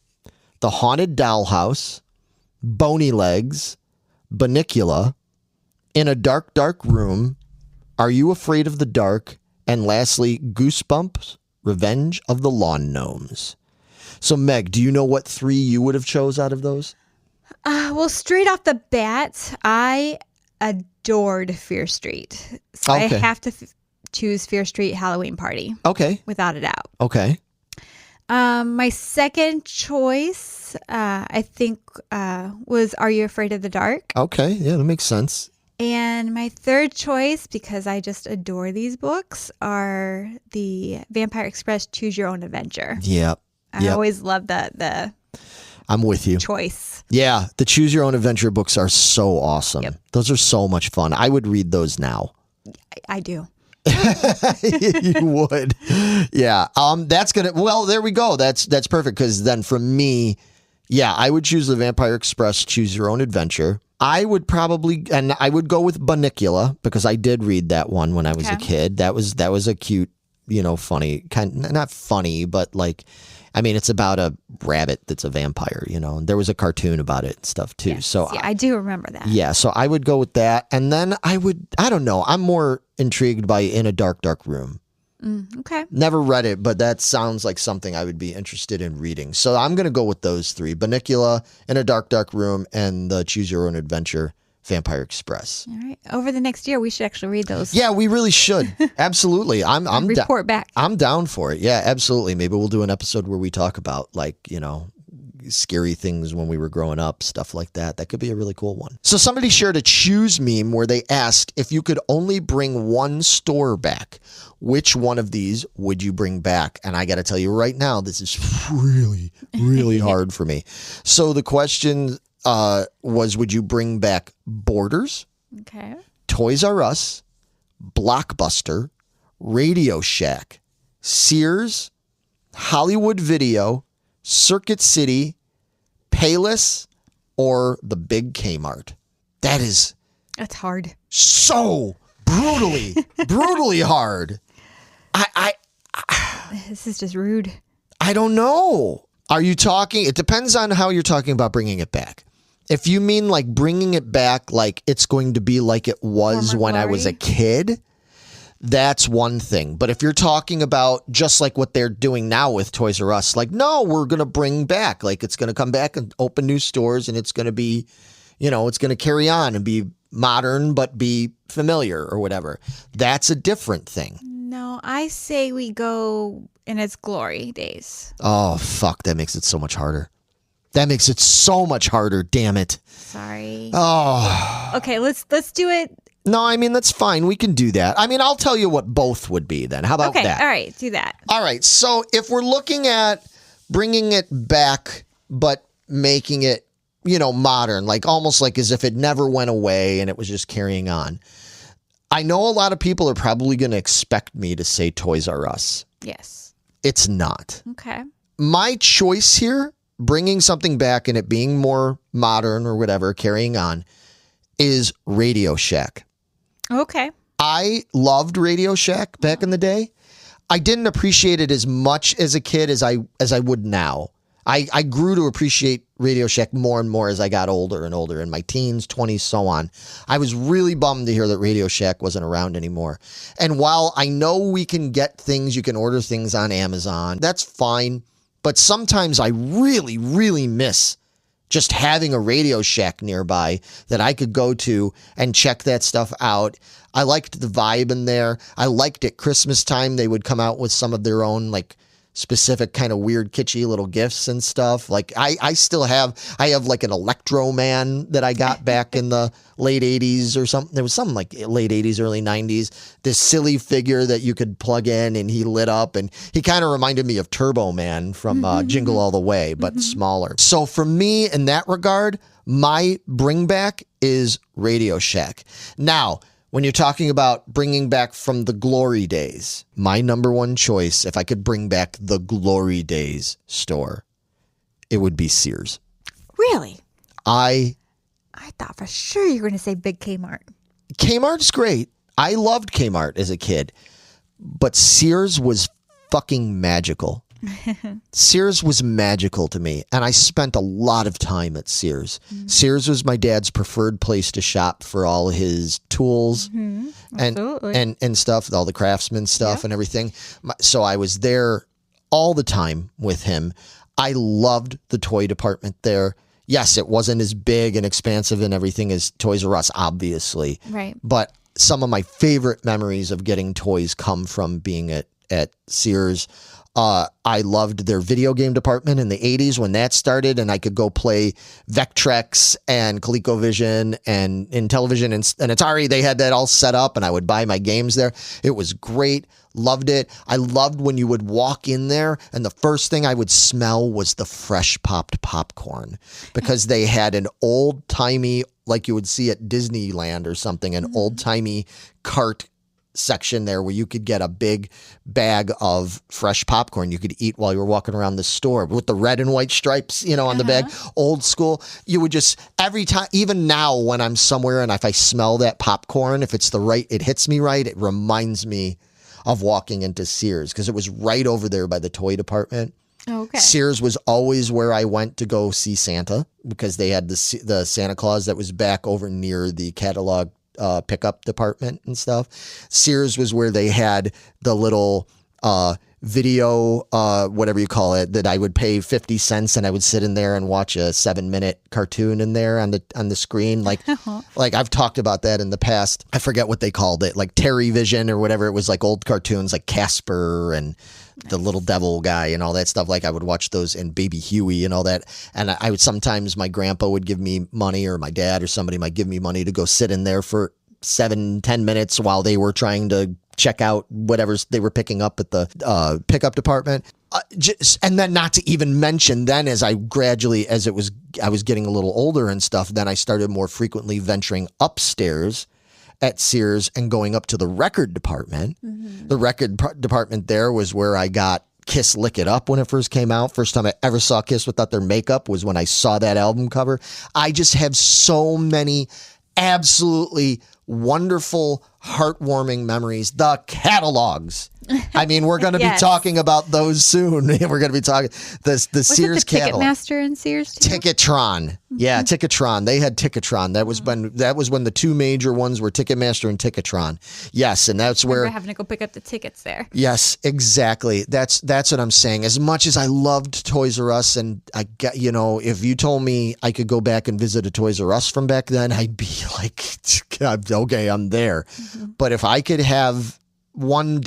The Haunted Dollhouse, Bony Legs, Bunnicula, In a Dark, Dark Room, Are You Afraid of the Dark, and lastly, Goosebumps, Revenge of the Lawn Gnomes. So, Meg, do you know what 3 you would have chose out of those? Well, straight off the bat, I adored Fear Street. So Okay. I have to choose Fear Street Halloween Party. Okay. Without a doubt. Okay. My second choice, I think, was Are You Afraid of the Dark? Okay. Yeah, that makes sense. And my third choice, because I just adore these books, are the Vampire Express Choose Your Own Adventure. Yep. I always love the I'm with you. choice. Yeah, the Choose Your Own Adventure books are so awesome. Yep. Those are so much fun. I would read those now. I do. You would. Yeah. That's gonna. Well, there we go. That's perfect. Because then for me, yeah, I would choose the Vampire Express Choose Your Own Adventure. I would probably, and I would go with Bunnicula because I did read that one when I was a kid. That was a cute, funny not funny, but like, I mean, it's about a rabbit that's a vampire, and there was a cartoon about it and stuff too. Yes. So yeah, I do remember that. Yeah, so I would go with that. And then I don't know, I'm more intrigued by In a Dark, Dark Room. Okay. Never read it, but that sounds like something I would be interested in reading. So I'm going to go with those 3, Bunnicula, In a Dark, Dark Room, and the Choose Your Own Adventure, Vampire Express. All right. Over the next year, we should actually read those. Yeah, we really should. Absolutely. I'm report back. I'm down for it. Yeah, absolutely. Maybe we'll do an episode where we talk about scary things when we were growing up, stuff like that. That could be a really cool one. So somebody shared a choose meme where they asked if you could only bring one store back, which one of these would you bring back? And I got to tell you right now, this is really, really hard for me. So the question was, would you bring back Borders, Okay. Toys R Us, Blockbuster, Radio Shack, Sears, Hollywood Video, Circuit City, Payless, or the Big Kmart? That's hard. So brutally hard. This is just rude. I don't know. Are you talking? It depends on how you're talking about bringing it back. If you mean like bringing it back, like it's going to be like it was Former when I glory? was a kid, that's one thing. But if you're talking about just like what they're doing now with Toys R Us, like, no, we're going to bring back, like it's going to come back and open new stores and it's going to be, it's going to carry on and be modern, but be familiar or whatever. That's a different thing. No, I say we go in its glory days. Oh, fuck. That makes it so much harder. Damn it. Sorry. Oh. Okay, let's do it. No, I mean, that's fine. We can do that. I mean, I'll tell you what both would be then. How about Okay, that? all right, do that. All right. So if we're looking at bringing it back, but making it, modern, like almost like as if it never went away and it was just carrying on. I know a lot of people are probably going to expect me to say Toys R Us. Yes. It's not. Okay. my choice here, bringing something back and it being more modern or whatever, carrying on, is Radio Shack. Okay. I loved Radio Shack back in the day. I didn't appreciate it as much as a kid as I would now. I grew to appreciate Radio Shack more and more as I got older and older, in my teens, 20s, so on. I was really bummed to hear that Radio Shack wasn't around anymore. And while I know we can get things, you can order things on Amazon, that's fine. But sometimes I really, really miss just having a Radio Shack nearby that I could go to and check that stuff out. I liked the vibe in there. I liked at Christmas time they would come out with some of their own like specific kind of weird kitschy little gifts and stuff. Like I have like an Electro Man that I got back in the late 80s or something. There was something like late 80s, early 90s. This silly figure that you could plug in and he lit up, and he kind of reminded me of Turbo Man from Jingle All the Way, but smaller. So for me in that regard, my bring back is Radio Shack. Now, when you're talking about bringing back from the glory days, my number one choice, if I could bring back the glory days store, it would be Sears. Really? I thought for sure you were going to say Big Kmart. Kmart's great. I loved Kmart as a kid, but Sears was fucking magical. Sears was magical to me, and I spent a lot of time at Sears. Sears was my dad's preferred place to shop for all his tools and stuff, all the Craftsman stuff and everything. So I was there all the time with him. I loved the toy department there. Yes, it wasn't as big and expansive and everything as Toys R Us, obviously. Right. But some of my favorite memories of getting toys come from being at Sears. I loved their video game department in the 80s when that started, and I could go play Vectrex and ColecoVision and Intellivision and Atari. They had that all set up, and I would buy my games there. It was great. Loved it. I loved when you would walk in there, and the first thing I would smell was the fresh popped popcorn, because they had an old-timey, like you would see at Disneyland or something, an old-timey cart section there where you could get a big bag of fresh popcorn you could eat while you were walking around the store with the red and white stripes, on the bag. Old school. You would just, every time, even now when I'm somewhere and if I smell that popcorn, if it's it hits me right, it reminds me of walking into Sears, because it was right over there by the toy department. Okay. Sears was always where I went to go see Santa, because they had the Santa Claus that was back over near the catalog pickup department and stuff. Sears was where they had the little video, whatever you call it, that I would pay 50 cents and I would sit in there and watch a 7-minute cartoon in there on the screen. Like I've talked about that in the past. I forget what they called it, like Terry Vision or whatever. It was like old cartoons like Casper and the little devil guy and all that stuff. Like I would watch those, and Baby Huey and all that. And I would sometimes, my grandpa would give me money, or my dad or somebody might give me money to go sit in there for 7-10 minutes while they were trying to check out whatever they were picking up at the pickup department. And then not to even mention, then as I was getting a little older and stuff, then I started more frequently venturing upstairs at Sears and going up to the record department. The record department there was where I got Kiss Lick It Up when it first came out. First time I ever saw Kiss without their makeup was when I saw that album cover. I just have so many absolutely wonderful, heartwarming memories. The catalogs. I mean, we're going to be talking about those soon. We're going to be talking the Sears catalog. Ticketmaster and Sears too? Ticketron. Yeah, Ticketron. They had Ticketron. That was when the two major ones were Ticketmaster and Ticketron. Yes, and that's where having to go pick up the tickets there. Yes, exactly. That's what I'm saying. As much as I loved Toys R Us, and I got, if you told me I could go back and visit a Toys R Us from back then, I'd be like, okay, I'm there. But if I could have one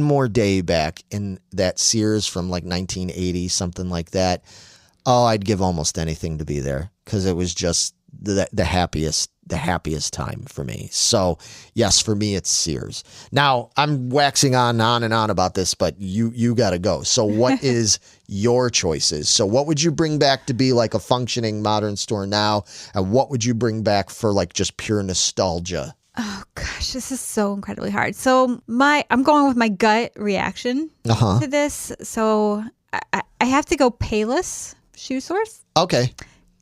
more day back in that Sears from like 1980, something like that, I'd give almost anything to be there, because it was just the happiest time for me. So yes, for me, it's Sears. Now I'm waxing on and on about this, but you got to go. So what is your choices? So what would you bring back to be like a functioning modern store now? And what would you bring back for like just pure nostalgia? Oh gosh, this is so incredibly hard. So I'm going with my gut reaction to this. So I have to go Payless Shoe Source Okay.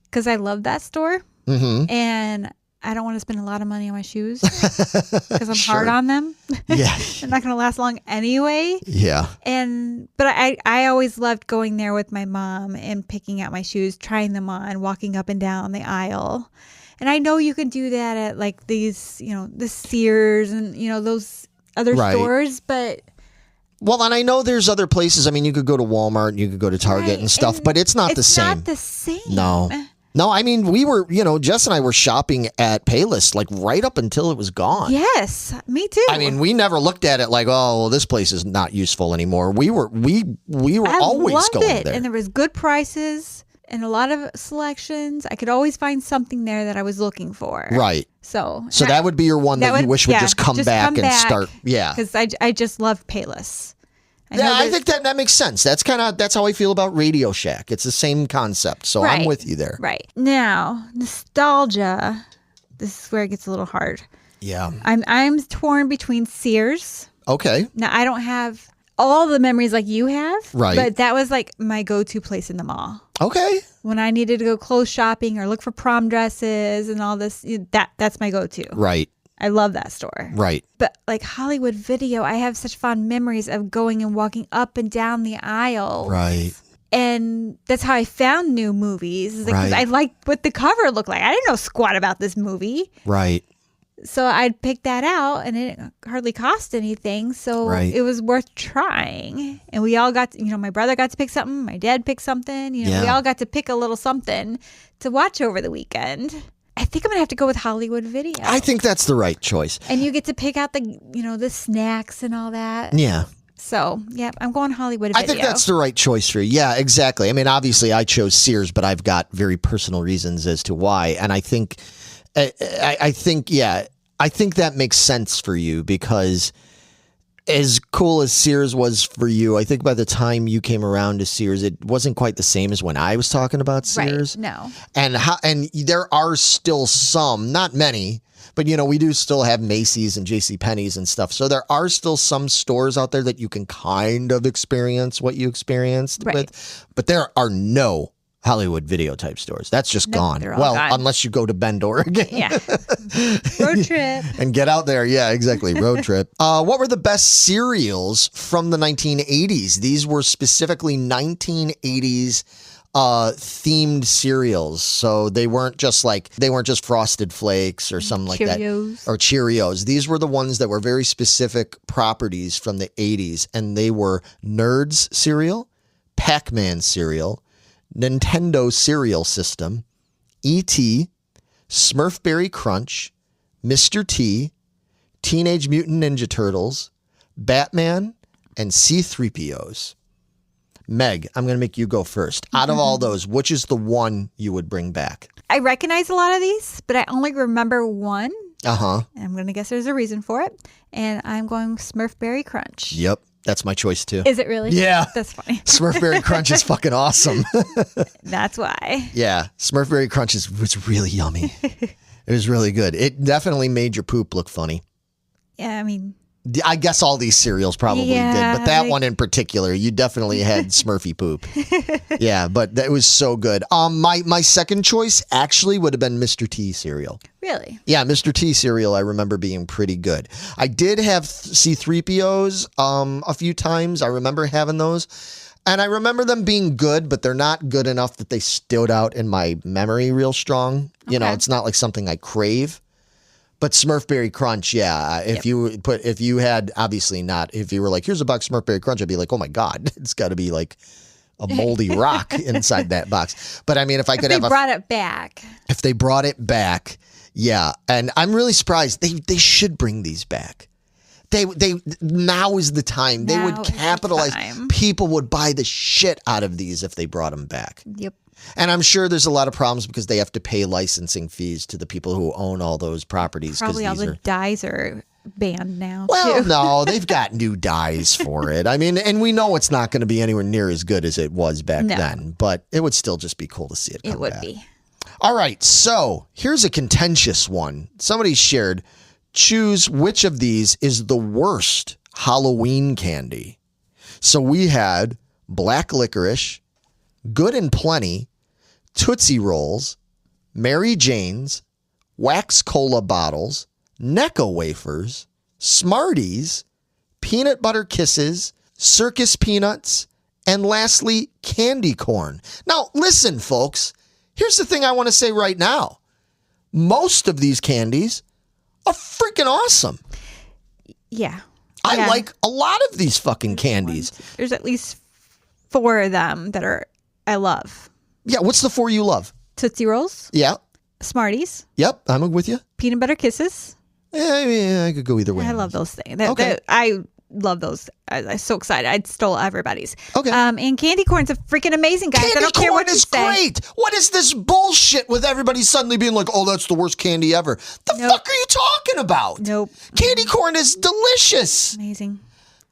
because I love that store. Mm-hmm. And I don't want to spend a lot of money on my shoes because I'm hard on them. Yeah. They're not going to last long anyway. Yeah. But I always loved going there with my mom and picking out my shoes, trying them on, walking up and down the aisle. And I know you can do that at like these, the Sears and, those other stores, but... Well, and I know there's other places. I mean, you could go to Walmart and you could go to Target and stuff, but it's not the same. It's not the same. No, I mean, we were, Jess and I were shopping at Payless like right up until it was gone. Yes, me too. I mean, we never looked at it like, oh, well, this place is not useful anymore. We were always going there. And there was good prices and a lot of selections. I could always find something there that I was looking for. Right. So that would be your one that you wish would just come back and start. Yeah. Because I just love Payless. I think that makes sense. That's how I feel about Radio Shack. It's the same concept. So I'm with you there. Right. Now, nostalgia. This is where it gets a little hard. Yeah. I'm torn between Sears. Okay. Now, I don't have all the memories like you have. Right. But that was like my go-to place in the mall. Okay. When I needed to go clothes shopping or look for prom dresses and all this, that's my go-to. Right. I love that store. Right. But like Hollywood Video, I have such fond memories of going and walking up and down the aisle. Right. And that's how I found new movies. Because I liked what the cover looked like. I didn't know squat about this movie. Right. So I'd pick that out and it hardly cost anything. So it was worth trying. And we all got, my brother got to pick something. My dad picked something. We all got to pick a little something to watch over the weekend. I think I'm going to have to go with Hollywood Video. I think that's the right choice. And you get to pick out the snacks and all that. Yeah. So, I'm going Hollywood Video. I think that's the right choice for you. Yeah, exactly. I mean, obviously I chose Sears, but I've got very personal reasons as to why. And I think that makes sense for you because as cool as Sears was for you, I think by the time you came around to Sears, it wasn't quite the same as when I was talking about Sears. Right, no. And there are still some, not many, but we do still have Macy's and JCPenney's and stuff. So there are still some stores out there that you can kind of experience what you experienced with, but there are no Hollywood Video type stores. That's just gone. Well, gone. Unless you go to Bend, Oregon. Yeah. Road trip. And get out there. Yeah, exactly. Road trip. What were the best cereals from the 1980s? These were specifically 1980s themed cereals. So they weren't just Frosted Flakes or something like that. Or Cheerios. These were the ones that were very specific properties from the 80s. And they were Nerds cereal, Pac-Man cereal, Nintendo Cereal System, E.T., Smurfberry Crunch, Mr. T, Teenage Mutant Ninja Turtles, Batman, and C-3POs. Meg, I'm going to make you go first. Out of all those, which is the one you would bring back? I recognize a lot of these, but I only remember one. Uh-huh. And I'm going to guess there's a reason for it. And I'm going Smurfberry Crunch. Yep. That's my choice, too. Is it really? Yeah. That's funny. Smurfberry Crunch is fucking awesome. That's why. Yeah. Smurfberry Crunch was really yummy. It was really good. It definitely made your poop look funny. Yeah, I mean... I guess all these cereals probably did, but that one in particular, you definitely had Smurfy poop. Yeah, but that was so good. My second choice actually would have been Mr. T cereal. Really? Yeah, Mr. T cereal I remember being pretty good. I did have C-3POs a few times. I remember having those. And I remember them being good, but they're not good enough that they stood out in my memory real strong. You know, it's not like something I crave. But Smurfberry Crunch, yeah. If you had, obviously not, if you were like, here's a box of Smurfberry Crunch, I'd be like, oh my God, it's got to be like a moldy rock inside that box. But I mean, if I could have brought it back. If they brought it back, yeah. And I'm really surprised. They should bring these back. Now is the time. They would capitalize. People would buy the shit out of these if they brought them back. Yep. And I'm sure there's a lot of problems because they have to pay licensing fees to the people who own all those properties. Probably all the dyes are banned now. Well, too. No, they've got new dyes for it. I mean, and we know it's not going to be anywhere near as good as it was back then, but it would still just be cool to see it come back. It would be. All right, so here's a contentious one. Somebody shared, choose which of these is the worst Halloween candy. So we had black licorice, Good and Plenty, Tootsie Rolls, Mary Jane's, Wax Cola bottles, Necco wafers, Smarties, Peanut Butter Kisses, Circus Peanuts, and lastly, candy corn. Now, listen, folks. Here's the thing I want to say right now. Most of these candies are freaking awesome. Yeah. I like a lot of these fucking candies. There's at least 4 of them that I love. Yeah, what's the 4 you love? Tootsie Rolls. Yeah. Smarties. Yep, I'm with you. Peanut Butter Kisses. Yeah, I could go either way. I love those things. Okay. I love those. I'm so excited. I stole everybody's. Okay. And candy corn's a freaking amazing, guys. I don't care what you say. Candy corn is great. What is this bullshit with everybody suddenly being like, oh, that's the worst candy ever? The fuck are you talking about? Nope. Candy corn is delicious. Amazing.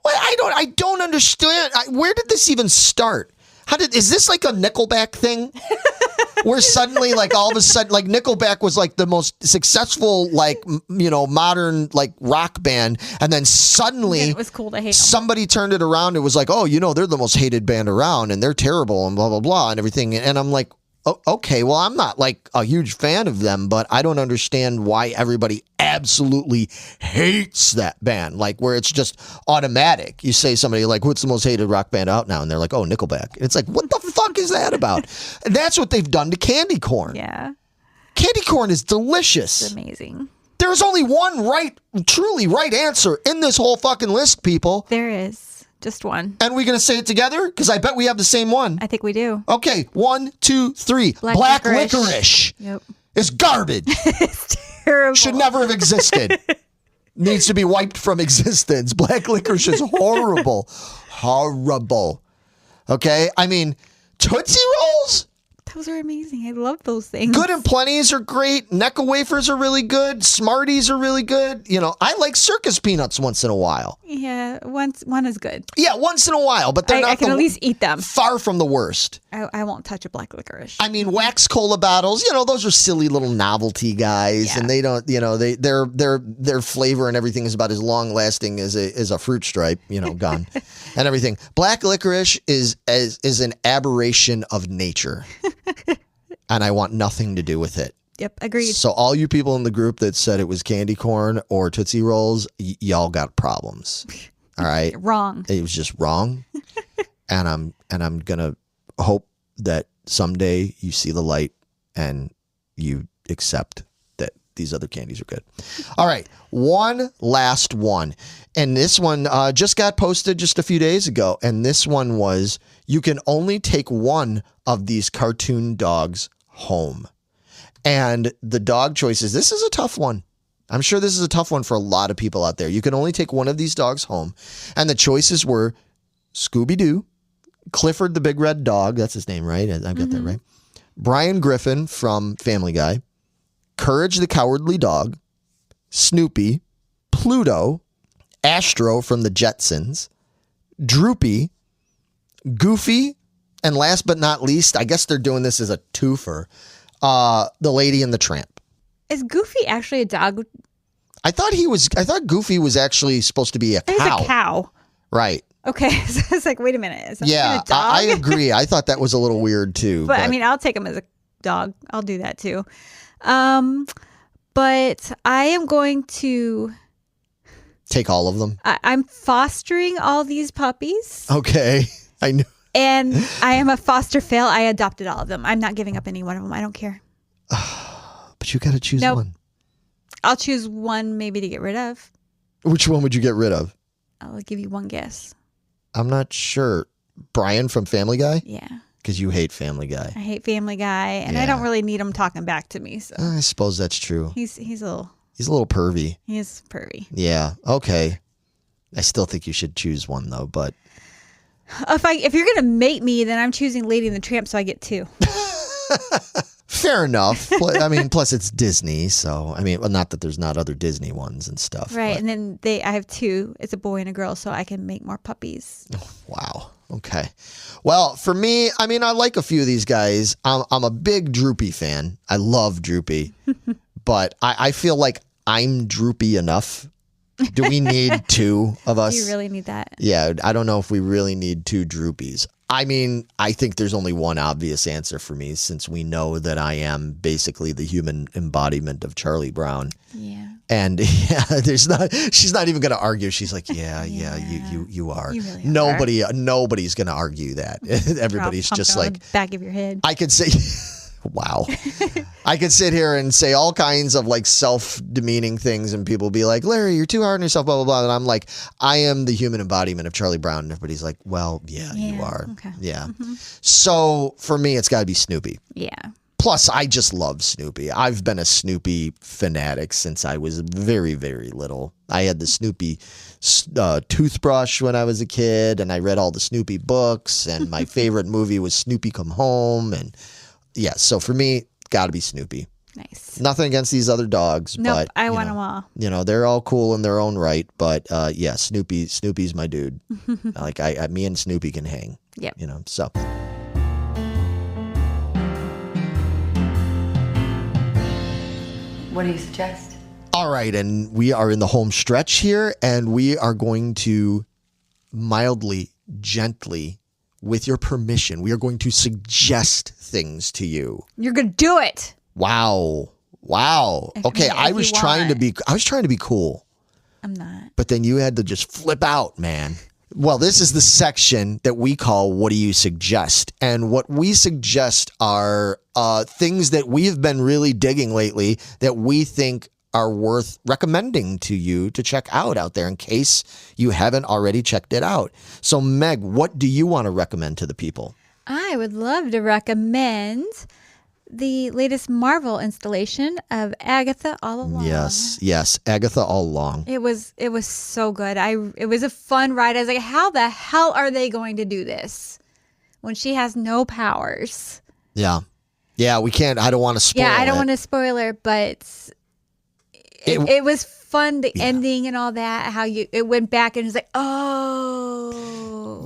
Well, I don't understand. Where did this even start? Is this like a Nickelback thing? Where suddenly, like all of a sudden, like Nickelback was like the most successful, like, modern, like rock band. And then suddenly it was cool to hate them. Somebody turned it around. It was like, oh, they're the most hated band around and they're terrible and blah, blah, blah and everything. And I'm like, oh, okay, well, I'm not like a huge fan of them, but I don't understand why everybody absolutely hates that band. Like where it's just automatic. You say somebody like, what's the most hated rock band out now? And they're like, oh, Nickelback. And it's like, what the fuck is that about? And that's what they've done to candy corn. Yeah. Candy corn is delicious. It's amazing. There is only one truly right answer in this whole fucking list, people. There is. Just one. And we're going to say it together? Because I bet we have the same one. I think we do. Okay, 1, 2, 3. Black licorice. Yep. It's garbage. It's terrible. Should never have existed. Needs to be wiped from existence. Black licorice is horrible. Horrible. Okay? I mean, Tootsie Rolls? Those are amazing. I love those things. Good and Plenties are great. Necco wafers are really good. Smarties are really good. I like Circus Peanuts once in a while. Yeah, one is good. Yeah, once in a while, but they're not. I can at least eat them. Far from the worst. I won't touch a black licorice. I mean, Wax Cola bottles. Those are silly little novelty guys, and they don't. Their flavor and everything is about as long lasting as a fruit stripe. Gone, and everything. Black licorice is an aberration of nature. And I want nothing to do with it. Yep, agreed. So all you people in the group that said it was candy corn or Tootsie Rolls, y'all got problems. All right? Wrong. It was just wrong. and I'm gonna hope that someday you see the light and you accept that these other candies are good. All right, one last one. And this one just got posted just a few days ago. And this one was, you can only take one of these cartoon dogs home. And the dog choices, this is a tough one. I'm sure this is a tough one for a lot of people out there. You can only take one of these dogs home. And the choices were Scooby-Doo, Clifford the Big Red Dog, that's his name, right? I've got that right. Brian Griffin from Family Guy, Courage the Cowardly Dog, Snoopy, Pluto, Astro from the Jetsons, Droopy, Goofy, and last but not least, I guess they're doing this as a twofer, the Lady and the Tramp. Is Goofy actually a dog? I thought Goofy was actually supposed to be a cow. He's a cow. Right. Okay, so I was like, wait a minute. Is that Yeah, a dog? I agree. I thought that was a little weird too. But I mean, I'll take him as a dog. I'll do that too. But I am going to take all of them. I'm fostering all these puppies. Okay. I knew. And I am a foster fail. I adopted all of them. I'm not giving up any one of them. I don't care. But you got to choose one. I'll choose one maybe to get rid of. Which one would you get rid of? I'll give you one guess. I'm not sure. Brian from Family Guy? Yeah. Because you hate Family Guy. I hate Family Guy, and I don't really need him talking back to me. So I suppose that's true. he's a little pervy. He is pervy. Yeah. Okay. I still think you should choose one though, but if you're gonna mate me, then I'm choosing Lady and the Tramp, so I get two. fair enough. I mean, plus it's Disney, so I mean, well, not that there's not other Disney ones and stuff. Right, but. and then I have two. It's a boy and a girl, so I can make more puppies. Wow. Okay. Well, for me, I mean, I like a few of these guys. I'm a big Droopy fan. I love Droopy, but I feel like I'm Droopy enough. Do we need two of us? Do you really need that? Yeah, I don't know if we really need two Droopies. I mean, I think there's only one obvious answer for me, since we know that I am basically the human embodiment of Charlie Brown. Yeah. And she's not even going to argue. She's like, you are. You really Nobody's going to argue that. Everybody's just like, the back of your head. I could say, wow. I could sit here and say all kinds of like self-demeaning things, and people be like, Larry, you're too hard on yourself, blah, blah, blah. And I'm like, I am the human embodiment of Charlie Brown. And everybody's like, well, yeah, you are. Okay. Yeah. So for me, it's got to be Snoopy. Yeah. Plus, I just love Snoopy. I've been a Snoopy fanatic since I was very, very little. I had the Snoopy toothbrush when I was a kid, and I read all the Snoopy books, and my favorite movie was Snoopy Come Home. And yeah, so for me, got to be Snoopy. Nice. Nothing against these other dogs, Nope, but I want them all. You know, they're all cool in their own right, but yeah, Snoopy's my dude. Like me and Snoopy can hang. Yep. You know, so. What do you suggest? All right, and we are in the home stretch here, and we are going to mildly, gently, with your permission, we are going to suggest things to you. You're going to do it. Wow. Okay, I was trying to be cool. I'm not. But then you had to just flip out, man. Well, this is the section that we call What Do You Suggest? And what we suggest are things that we have been really digging lately that we think are worth recommending to you to check out there in case you haven't already checked it out. So, Meg, what do you want to recommend to the people? I would love to recommend the latest Marvel installation of Agatha All Along. Yes, Agatha All Along. It was so good. It was a fun ride. I was like, how the hell are they going to do this when she has no powers? Yeah, we can't. I don't want to spoil it. Yeah, I don't want to spoil her, but it was fun. The ending and all that. How it went back and it was like, oh.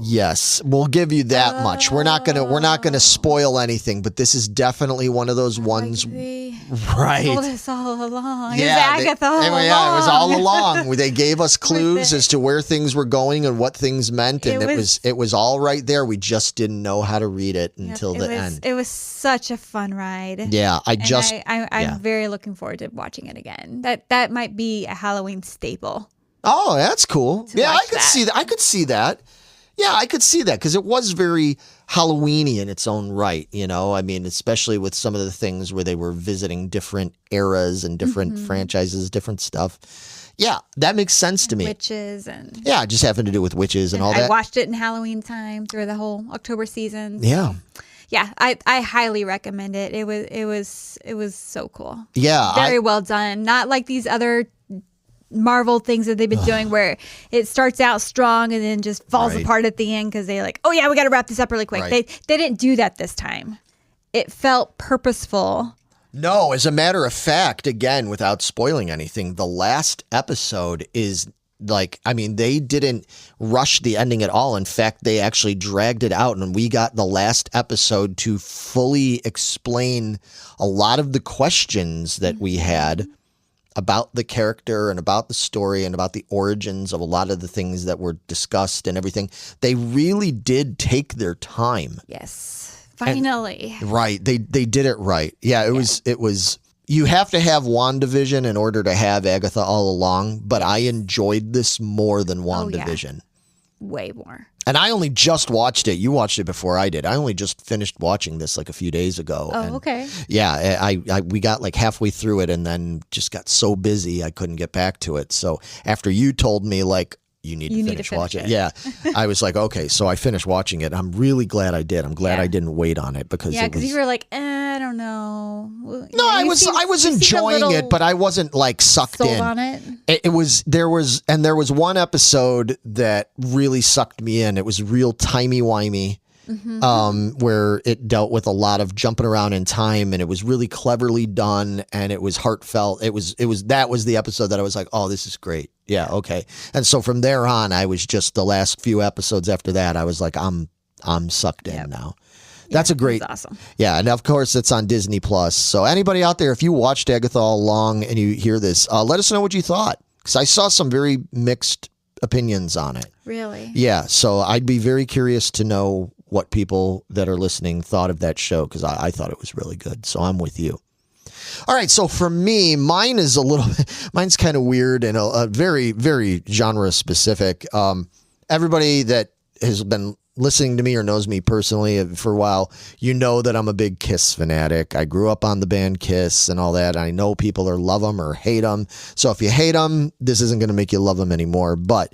Yes, we'll give you that much. We're not gonna spoil anything, but this is definitely one of those ones. Right. Told us all along. Yeah, it was Agatha all along. Yeah, it was all along. They gave us clues as to where things were going and what things meant, and it was all right there. We just didn't know how to read it until the end. It was such a fun ride. Yeah, I'm very looking forward to watching it again. That might be a Halloween staple. Oh, that's cool. Yeah, I could see that. I could see that. Yeah, I could see that because it was very Halloween-y in its own right, you know? I mean, especially with some of the things where they were visiting different eras and different franchises, different stuff. Yeah, that makes sense to me. Witches and... Yeah, just having to do with witches and all that. I watched it in Halloween time through the whole October season. Yeah. Yeah, I highly recommend it. It was so cool. Yeah. Very well done. Not like these other Marvel things that they've been doing where it starts out strong and then just falls apart at the end because they're like, oh yeah, we got to wrap this up really quick. They didn't do that this time. It felt purposeful. No, as a matter of fact, again, without spoiling anything, the last episode is like, I mean, they didn't rush the ending at all. In fact, they actually dragged it out, and we got the last episode to fully explain a lot of the questions that we had about the character and about the story and about the origins of a lot of the things that were discussed and everything. They really did take their time. Yes. Finally. Right. They did it right. Yeah, it was you have to have WandaVision in order to have Agatha All Along, but I enjoyed this more than WandaVision. Way more. And I only just watched it. You watched it before I did. I only just finished watching this like a few days ago. Oh, okay. Yeah, we got like halfway through it and then just got so busy I couldn't get back to it. So after you told me like you need to finish watching it. Yeah, I was like, okay, so I finished watching it. I'm really glad I did. I'm glad I didn't wait on it because you were like, I don't know. No, I was enjoying it, but I wasn't like sucked in on it. There was one episode that really sucked me in. It was real timey-wimey. Where it dealt with a lot of jumping around in time, and it was really cleverly done, and it was heartfelt. That was the episode that I was like, oh, this is great. Yeah, okay. And so from there on, I was just the last few episodes after that, I was like, I'm sucked in now. That's a great, awesome. Yeah, and of course it's on Disney Plus. So anybody out there, if you watched Agatha All Along and you hear this, let us know what you thought, because I saw some very mixed opinions on it. Really? Yeah, so I'd be very curious to know what people that are listening thought of that show, because I thought it was really good. So I'm with you. All right, so for me, mine's kind of weird and a very, very genre specific. Everybody that has been listening to me or knows me personally for a while, you know that I'm a big Kiss fanatic. I grew up on the band Kiss and all that. I know people love them or hate them. So if you hate them, this isn't going to make you love them anymore. But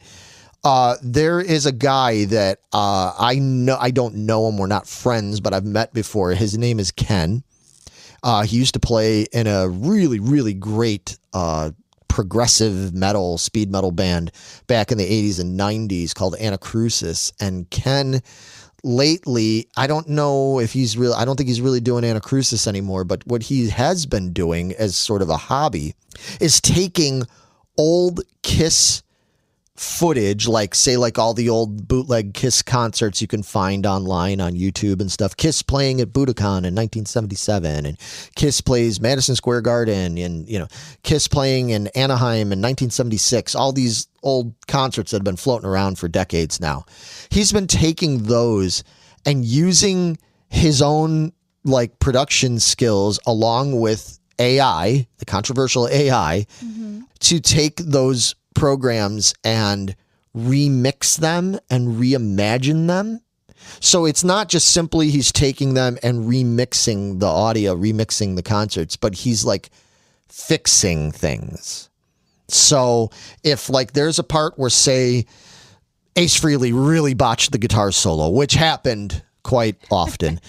there is a guy that I don't know him. We're not friends, but I've met before. His name is Ken. He used to play in a really, really great progressive metal, speed metal band back in the 80s and 90s called Anacrusis. And Ken, lately, I don't think he's really doing Anacrusis anymore, but what he has been doing as sort of a hobby is taking old Kiss footage, like all the old bootleg Kiss concerts you can find online on YouTube and stuff. Kiss playing at Budokan in 1977, and Kiss plays Madison Square Garden, and Kiss playing in Anaheim in 1976. All these old concerts that have been floating around for decades now. He's been taking those and using his own production skills along with AI, the controversial AI, to take those programs and remix them and reimagine them. So it's not just simply he's taking them and remixing the audio, remixing the concerts, but he's fixing things. So if there's a part where, say, Ace Frehley really botched the guitar solo, which happened quite often.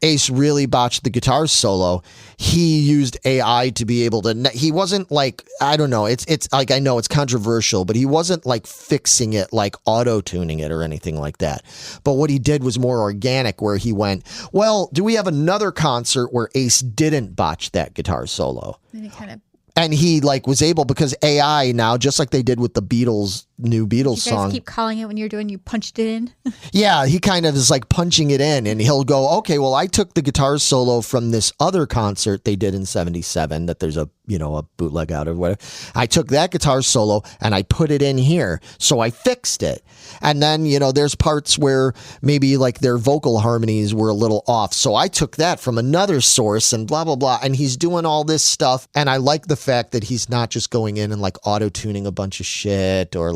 Ace really botched the guitar solo. He used AI to be able to, he wasn't I don't know. It's I know it's controversial, but he wasn't fixing it, auto-tuning it or anything like that. But what he did was more organic, where he went, well, do we have another concert where Ace didn't botch that guitar solo? And he kind of, and he was able, because AI now, just like they did with the Beatles, new Beatles you guys song. keep calling it when you're doing, you punched it in. Yeah, he kind of is punching it in, and he'll go, okay, well, I took the guitar solo from this other concert they did in 77 that there's a bootleg out of whatever. I took that guitar solo and I put it in here. So I fixed it. And then, there's parts where maybe their vocal harmonies were a little off. So I took that from another source and blah, blah, blah. And he's doing all this stuff. And I like the fact that he's not just going in and auto-tuning a bunch of shit or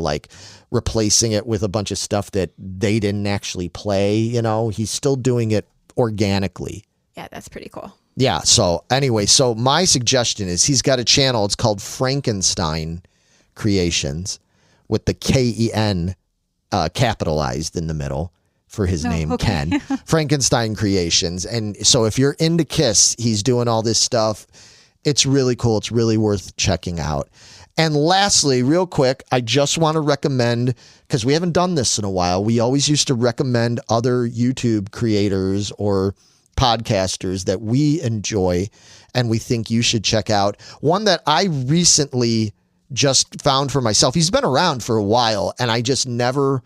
replacing it with a bunch of stuff that they didn't actually play. He's still doing it organically. Yeah, that's pretty cool. Yeah. So anyway, my suggestion is he's got a channel. It's called Frankenstein Creations, with the Ken capitalized in the middle for his name, okay. Ken. Frankenstein Creations. And so if you're into Kiss, he's doing all this stuff. It's really cool. It's really worth checking out. And lastly, real quick, I just want to recommend, because we haven't done this in a while, we always used to recommend other YouTube creators or podcasters that we enjoy and we think you should check out. One that I recently just found for myself. He's been around for a while and I just never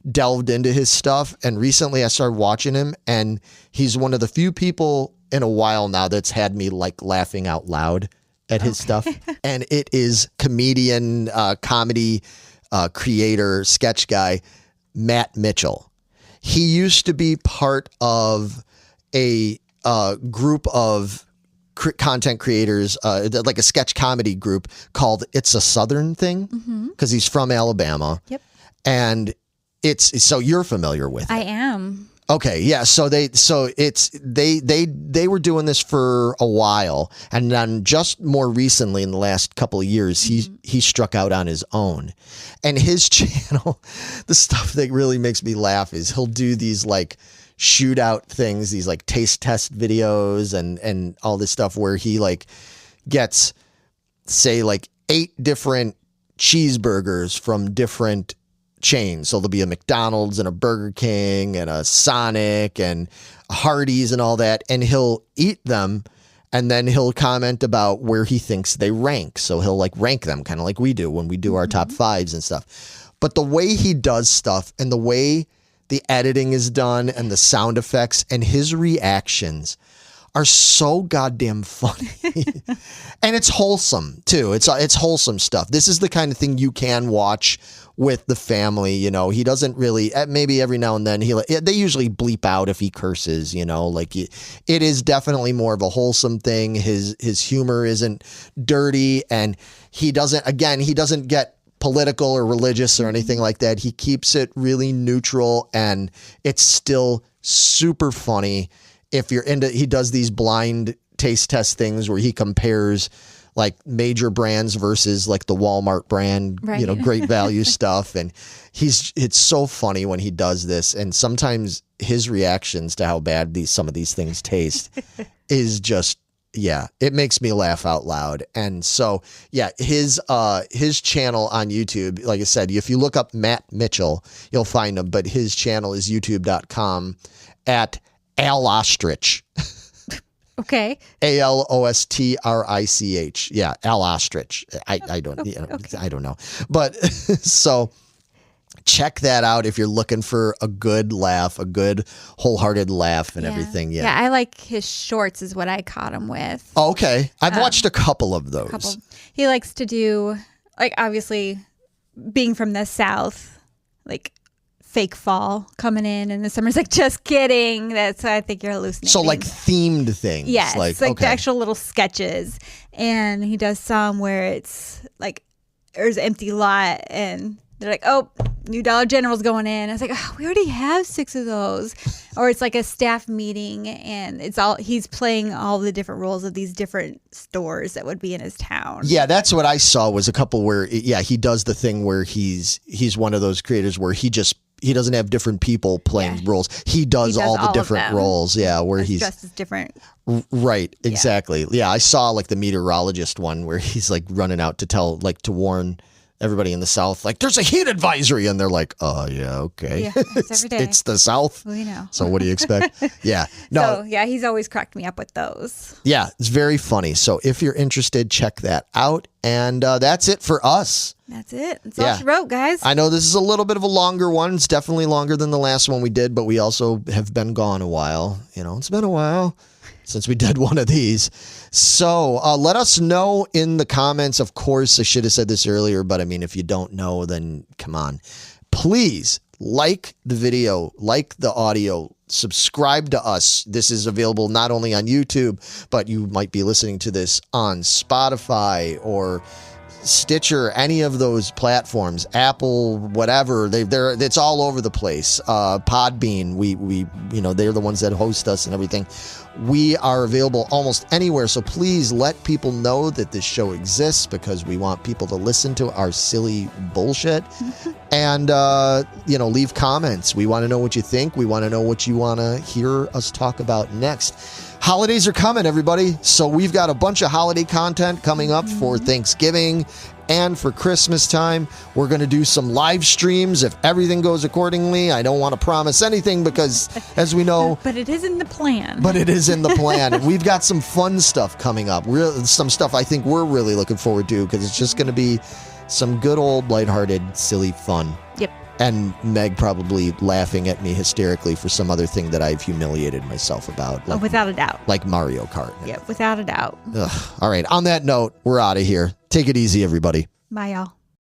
delved into his stuff. And recently I started watching him, and he's one of the few people in a while now that's had me laughing out loud at his stuff. And it is comedian, comedy creator, sketch guy, Matt Mitchell. He used to be part of a group of content creators, like a sketch comedy group called It's a Southern Thing, because he's from Alabama. Yep. And so you're familiar with it. I am. Okay, yeah. So they were doing this for a while, and then just more recently, in the last couple of years, he struck out on his own. And his channel, the stuff that really makes me laugh is he'll do these shootout things, these taste test videos and all this stuff where he gets, say, 8 different cheeseburgers from different chains. So there'll be a McDonald's and a Burger King and a Sonic and a Hardee's and all that, and he'll eat them and then he'll comment about where he thinks they rank. So he'll rank them, kind of like we do when we do our top 5s and stuff. But the way he does stuff and the way the editing is done and the sound effects and his reactions are so goddamn funny. And it's wholesome too. It's wholesome stuff. This is the kind of thing you can watch with the family. You know, he doesn't really, maybe every now and then they usually bleep out if he curses, you know, like it is definitely more of a wholesome thing. His humor isn't dirty, and he doesn't get political or religious or anything like that. He keeps it really neutral, and it's still super funny. If you're into, he does these blind taste test things where he compares like major brands versus like the Walmart brand, Right. you know, great value stuff. And it's so funny when he does this. And sometimes his reactions to how bad some of these things taste is just, yeah, it makes me laugh out loud. And so, yeah, his channel on YouTube, like I said, if you look up Matt Mitchell, you'll find him. But his channel is youtube.com at Al Ostrich. Okay. ALOSTRICH. Yeah, Al Ostrich. I don't know. But so check that out if you're looking for a good laugh, a good wholehearted laugh and everything. Yeah. Yeah, I like his shorts is what I caught him with. Oh, okay. I've watched a couple of those. He likes to do, like, obviously being from the South, like fake fall coming in the summer's like, just kidding. I think you're hallucinating. So like themed things. Yes, like okay. the actual little sketches. And he does some where it's like there's an empty lot and they're like, oh, new Dollar General's going in. I was like, oh, we already have 6 of those. Or it's like a staff meeting and he's playing all the different roles of these different stores that would be in his town. Yeah, that's what I saw was a couple where, he does the thing where he's one of those creators where he doesn't have different people playing roles. He does all the different roles. Yeah, where he's dressed as different. Right, exactly. Yeah, I saw like the meteorologist one where he's like running out to warn everybody in the South, like, there's a heat advisory. And they're like, oh, yeah, okay. Yeah, it's every day. It's the South. We know. So what do you expect? Yeah. No. So, yeah, he's always cracked me up with those. Yeah, it's very funny. So if you're interested, check that out. And that's it for us. That's it. That's all she wrote, guys. I know this is a little bit of a longer one. It's definitely longer than the last one we did, but we also have been gone a while. You know, it's been a while since we did one of these. So let us know in the comments. Of course, I should have said this earlier, but I mean, if you don't know, then come on. Please like the video, like the audio, subscribe to us. This is available not only on YouTube, but you might be listening to this on Spotify or Stitcher, any of those platforms, Apple, whatever. It's all over the place. Podbean, we they're the ones that host us and everything. We are available almost anywhere. So please let people know that this show exists because we want people to listen to our silly bullshit and, leave comments. We want to know what you think. We want to know what you want to hear us talk about next. Holidays are coming, everybody. So we've got a bunch of holiday content coming up for Thanksgiving and for Christmas time. We're going to do some live streams if everything goes accordingly. I don't want to promise anything because, as we know... But it is in the plan. But it is in the plan. And we've got some fun stuff coming up. Some stuff I think we're really looking forward to because it's just going to be some good old lighthearted, silly fun. Yep. And Meg probably laughing at me hysterically for some other thing that I've humiliated myself about. Like, without a doubt. Like Mario Kart. Yeah, without a doubt. All right. On that note, we're out of here. Take it easy, everybody. Bye, y'all.